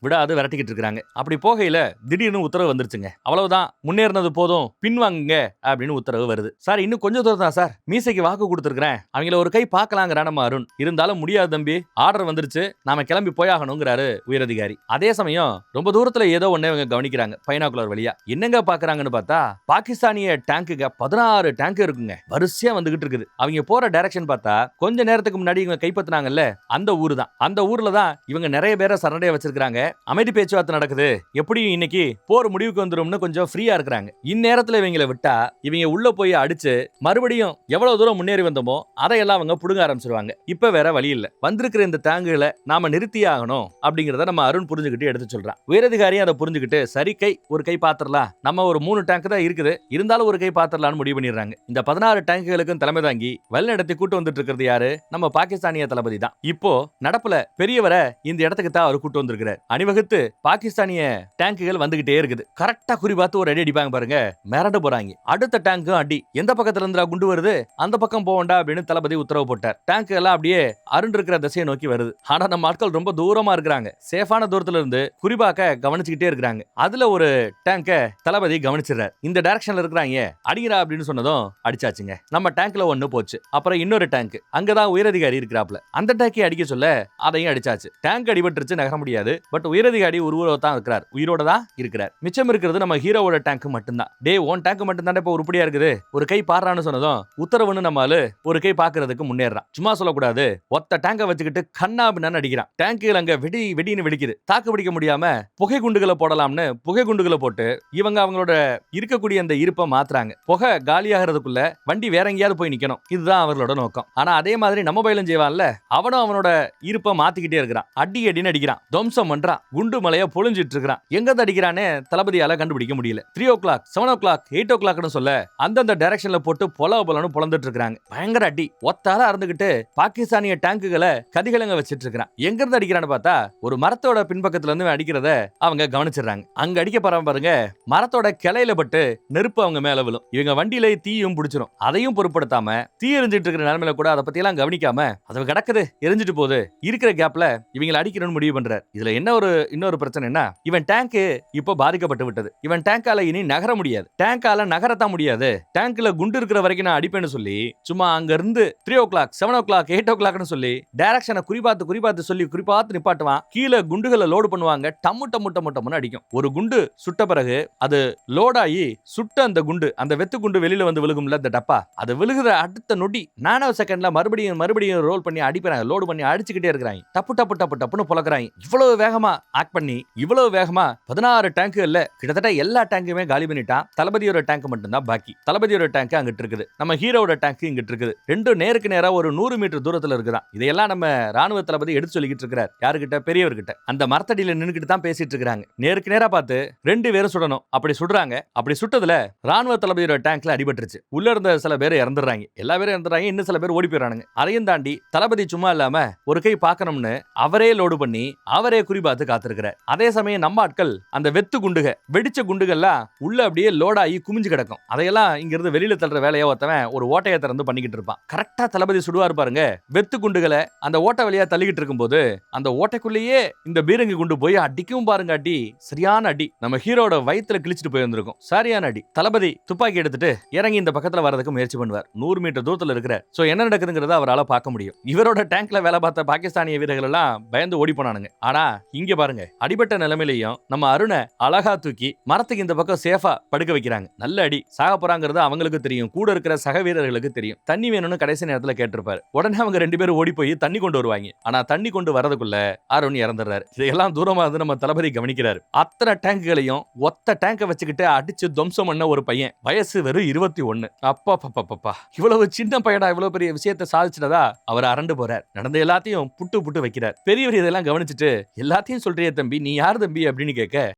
விடாது விரட்டிக்கிட்டு இருக்காங்க. அப்படி போகையில திடீர்னு உத்தரவு வந்துருச்சுங்க. அவ்வளவுதான், முன்னேறினது போதும், பின்வாங்குங்க அப்படின்னு உத்தரவு வருது. சார் இன்னும் கொஞ்சம் தூரம் தான் சார், மீசைக்கு வாக்கு கொடுத்துருக்கேன், அவங்கள ஒரு கை பார்க்கலாங்கிற நம்ம அருண். இருந்தாலும் முடியாது தம்பி, ஆர்டர் வந்துருச்சு, நாம கிளம்பி போயாகணுங்கிறாரு உயரதிகாரி. அதே சமயம் ரொம்ப தூரத்துல ஏதோ ஒண்ணு இவங்க கவனிக்கிறாங்க பைனாகுலர் வழியா. என்னங்க பாக்குறாங்கன்னு பார்த்தா பாகிஸ்தானிய டேங்குங்க 16 டேங்க் இருக்குங்க, வரிசையா வந்துகிட்டு இருக்குது. அவங்க போற டைரக்ஷன் பார்த்தா கொஞ்ச நேரத்துக்கு முன்னாடி இவங்க கைப்பற்றினாங்கல்ல அந்த ஊரு தான். அந்த ஊர்ல தான் இவங்க நிறைய பேரை சரணடைய வச்சிருக்காங்க. அமைதி பேச்சுவார்த்தை நடக்குது, எப்படியும் இன்னைக்கு போர் முடிவுக்கு வந்துரும்னு கொஞ்சம் ஃப்ரீயா இருக்காங்க. இந்நேரத்துல இவங்களை விட்டா இவங்க உள்ள போய் அடிச்சு மறுபடியும் எவ்வளவு தூரம் முன்னேறி வந்தோமோ அதையெல்லாம் அவங்க புடுங்க ஆரம்பிச்சிருவாங்க. இப்ப வேற வழி இல்ல, வந்திருக்கிற இந்த டேங்குகளை நாம நிறுத்தியே ஆகணும் அப்படிங்கறத நம்ம அருண் புரிஞ்சுக்கிட்டு எடுத்து சொல்றான். உயரதிகாரியும் அதை புரிஞ்சுக்கிட்டு சரி கை ஒரு கை பாத்திரலாம், நம்ம ஒரு 3 டேங்க் தான் இருக்குது, இருந்தாலும் ஒரு கை பாத்திரலாம்னு முடிவு பண்ணிடுறாங்க. இந்த 16 டேங்குகளுக்கும் தலைமை தாங்கி வழிநடத்தி கூட்டு வந்துட்டு இருக்கிறது யாரு? நம்ம பாகிஸ்தானிய தளபதி தான். இப்போ நடப்புல பெரியவரை இந்த இடத்துக்கு தான் அவர் கூட்டு வந்திருக்கிறார். அணிவகுத்து பாகிஸ்தானிய டேங்குகள் வந்துகிட்டே இருக்குது. கரெக்டா குறிபாத்து ஒரு அடி அடிப்பாங்க பாருங்க, மிரண்டு போறாங்க. அடுத்த டேங்கும் அடி, எந்த பக்கத்துல இருந்தா குண்டு வருது அந்த பக்கம் போவண்டா அப்படின்னு தளபதி உத்தரவு போட்டார். டேங்க் எல்லாம் அப்படியே அருண் இருக்கிற திசையை நோக்கி வருது. ஆனா நம்ம ஆட்கள் ரொம்ப தூரமா இருக்கிறாங்க, சேஃபான தூரத்துல இருந்து குறிபாக்க கவனிச்சுக்கிட்டே இருக்கிறாங்க. அதுல ஒரு டேங்க தளபதி கவனிச்சிடறார். இந்த டைரக்ஷன்ல இருக்கிறாங்க, அடிக்கிறா அப்படின்னு சொன்னதும் அடிச்சாச்சுங்க. நம்ம டேங்க்ல ஒண்ணு போச்சு. அப்புறம் இன்னொரு டேங்க், அங்கதான் உயரதிகாரி இருக்கிறாப்ல, அந்த டேங்கை அடிக்க சொல்ல அதையும் அடிச்சாச்சு. டேங்க் அடிபட்டுருச்சு, நகர முடியாது. பட் உயரதிகாரி தான் இருக்கிறார், உயிரோட தான் இருக்கிறார். மிச்சம் இருக்கிறது நம்ம ஹீரோவோட டேங்க் மட்டும்தான். டே ஓன் டேங்க் மட்டும் தான் இப்ப உருப்படியா இருக்குது, ஒரு கை பாடுறான்னு சொன்னதும் உத்தரவுன்னு நம்மால ஒரு கை பாக்குறதுக்கு முன்னேறான். சும்மா சொல்லக்கூடாது, ஒத்த டேங்க வச்சுக்கிட்டு கண்ணா பின்னான்னு அடிக்கிறான். டேங்குகள் அங்க வெடின்னு வெடிக்குது. தாக்கு பிடிக்க முடியாம புகை குண்டுகளை போடலாம்னு புகை குண்டுகளை போட்டு இவங்க அவங்களோட இருக்கக்கூடிய அந்த இருப்பை மாத்துறாங்க. புகை காலியாகிறதுக்குள்ள வண்டி வேற எங்கேயாவது போய் நிக்கணும், இதுதான் அவர்களோட நோக்கம். ஆனா அதே மாதிரி நம்ம பயிலும் செய்வான்ல, அவனும் அவனோட இருப்பை மாத்திக்கிட்டே இருக்கிறான். அடி அடின்னு அடிக்கிறான், துவம்சம் பண்றான், குண்டு மலைய பொழிஞ்சிட்டு இருக்கிறான். எங்க அடிக்கிறானே தளபதியால கண்டுபிடிக்க முடியல. 3 o'clock 7 o'clock 8 o'clockனு சொல்ல அந்தந்த டைரக்ஷன்ல போட்டு பொலன்னு பொளந்துட்டு இருக்காங்க. பயங்கர அடி, ஒத்தால அறந்துகிட்டு பாகிஸ்தானிய டேங்குகளை கதிகலங்க வச்சிட்டு இருக்கான். எங்க இருந்து அடிக்கிறான்னு பார்த்தா ஒரு மரத்தோட பின்பக்கத்துல இருந்து அடிக்கிறத அவங்க கவனிச்சிடறாங்க. அங்க அடிக்க பாருங்க, மரத்தோட கிளையில பட்டு நெருப்பு அவங்க மேல விழும். இவங்க வண்டியில தீயும் பிடிச்சிரும். அதையும் பொருட்படுத்தாம தீ எரிஞ்சிட்டு இருக்கிற நிலைமையில கூட அதை பத்தி எல்லாம் கவனிக்காம அதை கிடக்குது, எரிஞ்சிட்டு போகுது, இருக்கிற கேப்ல இவங்களை அடிக்கணும்னு முடிவு பண்றாரு. இதுல என்ன இன்னொரு பிரச்சனை என்ன, இவன் டேங்க் இப்போ பாதிக்கப்பட்டு விட்டது. இவன் டேங்கால இனி நகர முடியாது, டேங்கால நகரத்தான் முடியாது. டேங்க்ல குண்டு இருக்கிற வரைக்கும் நான் அடிப்பேன்னு சொல்லி சும்மா அங்க இருந்து 3 o'clock 7 o'clock 8 o'clockனு சொல்லி டைரக்ஷனை குறிபாத்து சொல்லி குறிபாத்து நிப்பாட்டுவான். கீழே குண்டுகளை லோடு பண்ணுவாங்க, டம்மு டம்மு டம்மு டம்முன்னு அடிக்கும். ஒரு குண்டு சுட்ட பிறகு அது லோடாகி சுட்ட அந்த குண்டு, அந்த வெத்து குண்டு வெளியில வந்து விழுகும்ல அந்த டப்பா, அது விழுகுற அடுத்த நொடி நானோ செகண்ட்ல மறுபடியும் ரோல் பண்ணி அடிப்பாங்க, லோடு பண்ணி அடிச்சுக்கிட்டே இருக்கிறாங்க. டப்பு டப்பு டப்பு டப்புன்னு புலக்குறாங்க. இவ்வளவு வேகமா ஆக்ட் பண்ணி இவ்வளவு வேகமா 16 டேங்குகள்ல கிட்டத்தட்ட எல்லா டேங்குமே காலி பண்ணிட்டான். தளபதியோட டேங்க் மட்டும்தான் பாக்கி. தளபதியோட டேங்க் அங்கிட்டு இருக்குது, நம்ம ஹீரோட டேங்க் இங்கிட்டு இருக்குது. ரெண்டும் நேருக்கு நேரா ஒரு 100 மீட்டர் தூரத்துல இருக்குதான். இதையெல்லாம் நம்ம ராணுவ தளபதி எடுத்து சொல்லிக்கிட்டு இருக்கிறார். யாருக்கிட்ட? பெரியவர்கிட்ட. அந்த மரத்தடியில நின்னுக்கிட்டு தான் பேசிட்டு இருக்காங்க. நேருக்கு நேரா பார்த்து 2 பேரும் சுடணும். அப்படி சுடுறாங்க. அப்படி சுட்டதுல ராணுவ தளபதியோட டேங்க்ல அடிபட்டுருச்சு. உள்ள இருந்த சில பேர் இறந்துடுறாங்க, எல்லா பேரும் இறந்துறாங்க, இன்னும் சில பேர் ஓடி போயிடறாங்க. அதையும் தாண்டி தளபதி சும்மா இல்லாம ஒரு கை பார்க்கணும்னு அவரே லோடு பண்ணி அவரே குறிபாத்து பார்த்து காத்திருக்கிறார். அதே சமயம் நம்ம ஆட்கள் அந்த வெத்து குண்டுக வெடிச்ச குண்டுகள்லாம் உள்ள அப்படியே லோடாகி குமிஞ்சு கிடக்கும். அதையெல்லாம் இங்க இருந்து வெளியில தள்ளுற வேலையை ஒருத்தவன் ஒரு ஓட்டையை திறந்து பண்ணிக்கிட்டு இருப்பான். கரெக்டா தளபதி சுடுவார் பாருங்க. வெத்து குண்டுகளை அந்த ஓட்டை வழியா தள்ளிக்கிட்டு இருக்கும்போது அந்த ஓட்டைக்குள்ளேயே இந்த பீரங்கி குண்டு போய் அடிக்கும் பாருங்க. அடி சரியான அடி, நம்ம ஹீரோட வயித்துல கிழிச்சிட்டு போய் வந்திருக்கும். சரியான அடி. தளபதி துப்பாக்கி எடுத்துட்டு இறங்கி இந்த பக்கத்துல வரதுக்கு முயற்சி பண்ணுவார். 100 மீட்டர் தூரத்துல இருக்கிற சோ என்ன நடக்குதுங்கிறத அவரால் பார்க்க முடியும். இவரோட டேங்க்ல வேலை பார்த்த பாகிஸ்தானிய வீரர்கள் எல்லாம் பயந்து ஓடி போனானுங்க. ஆனா இங்க பாருங்க, அடிபட்ட நிலைமையிலையும் நம்ம அருணை அழகா தூக்கி மரத்துக்கு இந்த பக்கம் சேஃபா படுக்க வைக்கிறாங்க. நல்ல அடி. சாக போறாங்கிறது அவங்களுக்கு தெரியும், கூட இருக்கிற சக வீரர்களுக்கு தெரியும். தண்ணி வேணும்னு கடைசி நேரத்துல கேட்டிருப்பாரு. உடனே அவங்க 2 பேரும் ஓடி போய் தண்ணி கொண்டு வருவாங்க. ஆனா தண்ணி கொண்டு வரதுக்குள்ள அருண் இறந்துடுறாரு. இதையெல்லாம் தூரமா இருந்து நம்ம தளபதி கவனிக்கிறாரு. அத்தனை டேங்குகளையும் ஒத்த டேங்கை வச்சுக்கிட்டு அடிச்சு துவம்சம் பண்ண ஒரு பையன், வயசு வெறும் 21. அப்பா, இவ்வளவு சின்ன பையனா இவ்வளவு பெரிய விஷயத்தை சாதிச்சிட்டதா அவர் அரண்டு போறார். நடந்த எல்லாத்தையும் புட்டு வைக்கிறார். பெரியவர் இதெல்லாம் கவனிச்சுட்டு, எல்லாத்தையும் சொல்றியே தம்பி, நீ யார் தம்பி அப்படின்னு கேட்க,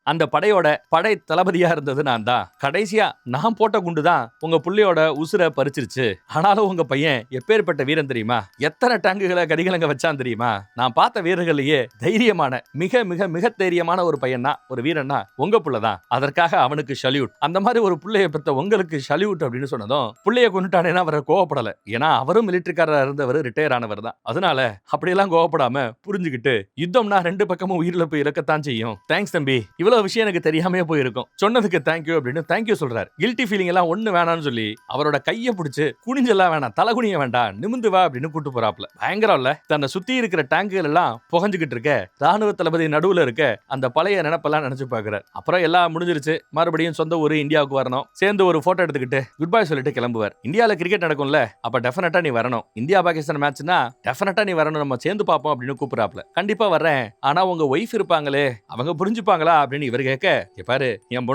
அந்த படையோட படை தளபதியா இருந்தது நான் தான். கடைசியா நான் போட்ட குண்டு தான் உங்க புள்ளையோட உசுரை பறிச்சிருச்சு. ஆனாலும் உங்க பையன் எப்பேற்பட்ட வீரன் தெரியுமா? எத்தனை டேங்குகளை கடிகளங்க வச்சான் தெரியுமா? நான் பார்த்த வீரர்களையே தைரியமான மிக மிக மிக தைரியமான ஒரு பையனா, ஒரு வீரன்னா உங்க புள்ளதான். அதற்காக அவனுக்கு சல்யூட். அந்த மாதிரி ஒரு புள்ளைய பெற்ற உங்களுக்கு சல்யூட் அப்படின்னு சொன்னதும், புள்ளைய கொண்டுட்டானேன்னா அவரை கோவப்படல. ஏன்னா அவரும் மிலிட்டரிக்காரரா இருந்தவர், ரிட்டையர் ஆனவர் தான். அதனால அப்படியெல்லாம் கோவப்படாம புரிஞ்சுக்கிட்டு, யுத்தம்னா 2 பக்கமும் உயிரிழப்பு இறக்கத்தான் செய்யும். தேங்க்ஸ் தம்பி, இவ்வளவு விஷயம் எனக்கு தெரியாமே போயிருக்கும், சொன்னதுக்கு தேங்க்யூ அப்படின்னு தேங்க்யூ சொல்றாரு. கில்ட்டி ஃபீலிங் எல்லாம் ஒண்ணு வேணாம்னு சொல்லி அவரோட கையை பிடிச்சு, குனிஞ்செல்லாம் வேணாம், தலகுனிய வேண்டாம், நிமிந்து வா அப்படின்னு கூட்டு போறாப்ல. பயங்கரம் இல்ல? தன்னை சுத்தி இருக்கிற டேங்குகள் எல்லாம் புகஞ்சுக்கிட்டு இருக்க ராணுவ தளபதி நடுவுல இருக்க அந்த பழைய நினைப்பெல்லாம் நினைச்சு பாக்குறாரு. அப்புறம் எல்லாம் முடிஞ்சிருச்சு. மறுபடியும் சொந்த ஊரு இந்தியாவுக்கு வரணும். சேர்ந்து ஒரு போட்டோ எடுத்துக்கிட்டு குட் பை சொல்லிட்டு கிளம்புவார். இந்தியால கிரிக்கெட் நடக்கும்ல, அப்ப டெஃபினட்டா நீ வரணும். இந்தியா பாகிஸ்தான் மேட்ச்னா டெஃபினட்டா நீ வரணும், நம்ம சேர்ந்து பார்ப்போம் அப்படின்னு கூப்பிடுறாப்ல. கண்டிப்பா வர்றேன், ஆனா உங்க ஒய்ஃப் இருப்பாங்களே, அவங்க புரிஞ்சுப்பாங்களா அப்படின்னு இவர் கேட்க, பாரு என்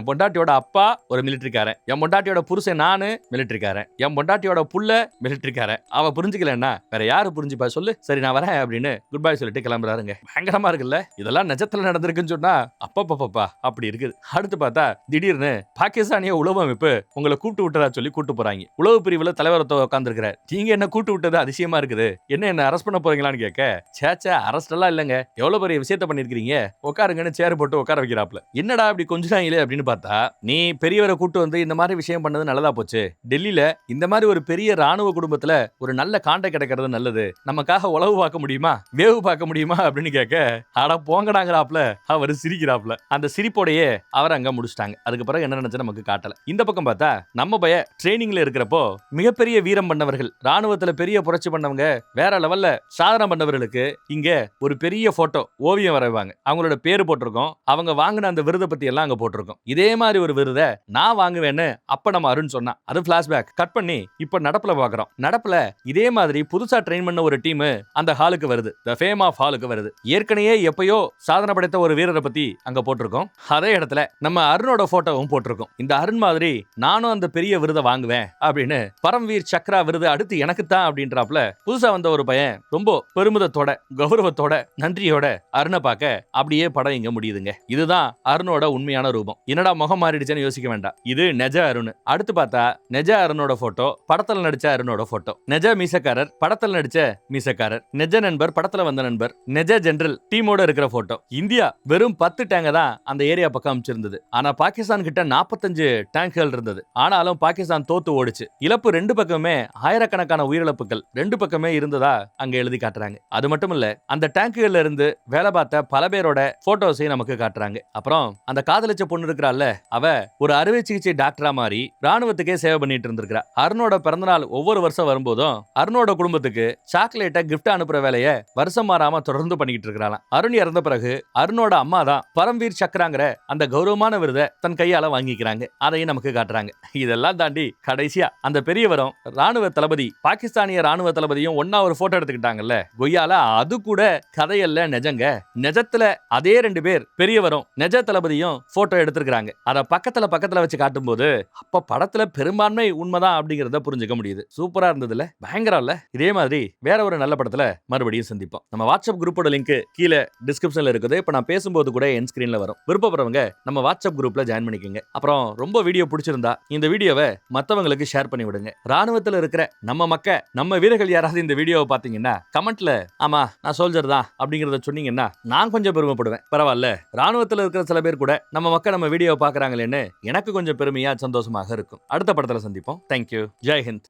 பொண்டாட்டியோட அப்பா ஒரு மிலிட்டரிக்காரன், என் பொண்டாட்டியோட புருஷன் நானு மிலிட்டரிக்காரன், என் பொண்டாட்டியோட புள்ள மிலிட்டரிக்காரன், அவ புரிஞ்சுக்கலன்னா வேற யாரு புரிஞ்சுப்பா சொல்லு. சரி நான் வரேன் அப்படின்னு குட் பை சொல்லிட்டு கிளம்புறாருங்க. பயங்கரமா இருக்குல்ல? இதெல்லாம் நிஜத்துல நடந்திருக்குன்னு சொன்னா அப்பப்பா அப்படி இருக்குது. அடுத்து பார்த்தா திடீர்னு பாகிஸ்தானிய உளவு அமைப்பு உங்களை கூப்பிட்டு விட்டதா சொல்லி கூட்டு போறாங்க. உளவு பிரிவுல தலைவர் உட்கார்ந்துருக்கிறார். நீங்க என்ன கூட்டு விட்டது அதிசயமா இருக்குது, என்ன அரெஸ்ட் பண்ண போறீங்களான்னு கேட்க, சேச்சா அரெஸ்ட் எல்லாம் இல்லங்க, எவ்வளவு பெரிய விஷயத்த பண்ணிருக்கீங்க, உட்காருங்கன்னு சேர் போட்டு உட்கார வைக்கிறாப்ல. என்னடா அப்படி கொஞ்சிட்டாங்களே அப்படின்னு பார்த்தா, நீ பெரியவரை கூட்டு வந்து இந்த மாதிரி விஷயம் பண்ணது நல்லதா போச்சு. டெல்லியில இந்த மாதிரி ஒரு பெரிய ராணுவ குடும்பத்துல ஒரு நல்ல கான்டாக்ட் கிடைக்கிறது நல்லது. நமக்காக உளவு பார்க்க முடியுமா, வேவு பார்க்க முடியுமா அப்படின்னு கேட்க, அட போங்கடாங்கறாப்ல. அவர் சிரிக்கிறாப்ல. அந்த சிரிப்போடையே அவர் அங்க முடிச்சிட்டாங்க. அதுக்கு பிறகு என்ன நடந்துச்சு நமக்கு காட்டல. இந்த பக்கம் பார்த்தா நம்ம பய ட்ரைனிங்ல இருக்கிறப்போ மிகப்பெரிய வீரம் பண்ணவர்கள், ராணுவத்துல பெரிய புரட்சி பண்ணவங்க, வேற லெவல்ல சாதனை பண்ணவர்களுக்கு இங்க ஒரு பெரிய போட்டோ ஓவியம் வரைவாங்க. அவங்களோட பேரு போட்டிருக்கோம், அவங்க வாங்கின அந்த விருதை பத்தி எல்லாம் அங்க போட்டிருக்கோம். இதே மாதிரி ஒரு விருதை நான் வாங்குவேன்னு அப்ப நம்ம அருண் சொன்னா. அது பிளாஷ்பேக் கட் பண்ணி இப்ப நடப்புல பாக்குறோம். நடப்புல இதே மாதிரி புதுசா ட்ரெயின் பண்ண ஒரு டீம் அந்த ஹாலுக்கு வருது, தி ஃபேம் ஆஃப் ஹாலுக்கு வருது. ஏற்கனவே எப்பயோ சாதனை படைத்த ஒரு வீரரை பத்தி அங்க போட்டிருக்கோம். அதே இடத்துல நம்ம அருணோட போட்டோவும் போட்டிருக்கோம். இந்த அருண் மாதிரி நானும் அந்த பெரிய விருதை வாங்குவேன் அப்படின்னு, பரம்வீர் சக்ரா விருது அடுத்து எனக்கு தான் அப்படின்றாப்ல. புதுசா வந்த ஒரு பையன் ரொம்ப பெருமிதத்தோட கௌரவத்தோட நன்றியோட அருணை பார்க்க அப்படியே படம் இங்க முடியுதுங்க. இதுதான் அருணோட உண்மையான ரூபம். என்னடா முகம் மாறிடுச்சுன்னு யோசிக்க வேண்டாம், இது நெஜ அருண். அடுத்து பார்த்தா நெஜ அருணோட போட்டோ, படத்துல நடிச்ச அருணோட போட்டோ. நெஜ மீசக்காரர், படத்துல நடிச்ச மீசக்காரர். நெஜ நண்பர், படத்துல வந்த நண்பர். நெஜ ஜெனரல் டீமோட இருக்கிற போட்டோ. இந்தியா வெறும் 10 டேங்க தான் அந்த ஏரியா பக்கம் அமைச்சிருந்தது. ஆனா பாகிஸ்தான் கிட்ட 45 டேங்குகள் இருந்தது. ஆனாலும் பாகிஸ்தான் தோத்து ஓடிச்சு. இழப்பு 2 பக்கமே ஆயிரக்கணக்கான உயிரிழப்புகள் 2 பக்கமே இருந்ததா அங்க எழுதி காட்டுறாங்க. அது மட்டும் இல்ல, அந்த டேங்குகள்ல இருந்து வேலை பார்த்த பல பேரோட போட்டோஸையும் நமக்கு காட்டுறாங்க. அப்புறம் அந்த காதலிச்ச பொண்ணு இருக்கிறாள்ல, அவ ஒரு அறுவை சிகிச்சை டாக்டரா மாறி ராணுவத்துக்கே சேவை பண்ணிட்டு இருந்திருக்கா. அருணோட பிறந்தநாள் ஒவ்வொரு வருஷம் வரும்போதும் அருணோட குடும்பத்துக்கு சாக்லேட்டை கிஃப்ட் அனுப்புற வேலையை வருஷம் மாறாம தொடர்ந்து பண்ணிக்கிட்டு இருக்கிறாளாம். அருண் இறந்த பிறகு அருணோட அம்மா தான் பரம்வீர் சக்ராங்கிற அந்த கௌரவமான விருதை தன் கையால வாங்கிக்கிறாங்க. அதையும் நமக்கு காட்டுறாங்க. இதெல்லாம் தாண்டி கடைசியா அந்த பெரியவரும் ராணுவ தளபதி, பாகிஸ்தானிய ராணுவ தளபதியும் ஒன்னா ஒரு போட்டோ எடுத்துக்கிட்டாங்கல்ல கொய்யால, அது கூட கதையல்ல நிஜங்க. நிஜத்துல அதே 2 பேர் பெரிய தெரிய வரும் நிஜ தளபதியும் போட்டோ எடுத்திருக்காங்க. அத பக்கத்துல வச்சு காட்டும்போது அப்ப படத்துல பெரும்பான்மை உண்மைதான் அப்படிங்கறத புரிஞ்சுக்க முடியுது. சூப்பரா இருந்ததுல, பயங்கரம் இல்ல? இதே மாதிரி வேற ஒரு நல்ல படத்துல மறுபடியும் சந்திப்போம். நம்ம வாட்ஸ்அப் குரூப்போட லிங்க் கீழே டிஸ்கிரிப்ஷன்ல இருக்குது. இப்ப நான் பேசும்போது கூட என் ஸ்கிரீன்ல வரும். விருப்பப்படுறவங்க நம்ம வாட்ஸ்அப் குரூப்ல ஜாயின் பண்ணிக்கங்க. அப்புறம் ரொம்ப வீடியோ பிடிச்சிருந்தா இந்த வீடியோவை மத்தவங்களுக்கு ஷேர் பண்ணி விடுங்க. ராணுவத்துல இருக்கிற நம்ம நம்ம வீரர்கள் யாராவது இந்த வீடியோவை பாத்தீங்கன்னா கமெண்ட்ல ஆமா நான் சோல்ஜர் தான் அப்படிங்கறத சொன்னீங்கன்னா நான் கொஞ்சம் பெருமைப்படுவேன். பரவாயில்ல, ராணுவத்துல இருக்கிற சில பேர் கூட நம்ம வீடியோ பாக்குறாங்களேன்னு எனக்கு கொஞ்சம் பெருமையா சந்தோஷமாக இருக்கும். அடுத்த படத்துல சந்திப்போம். தேங்க்யூ. ஜெய் ஹிந்த்.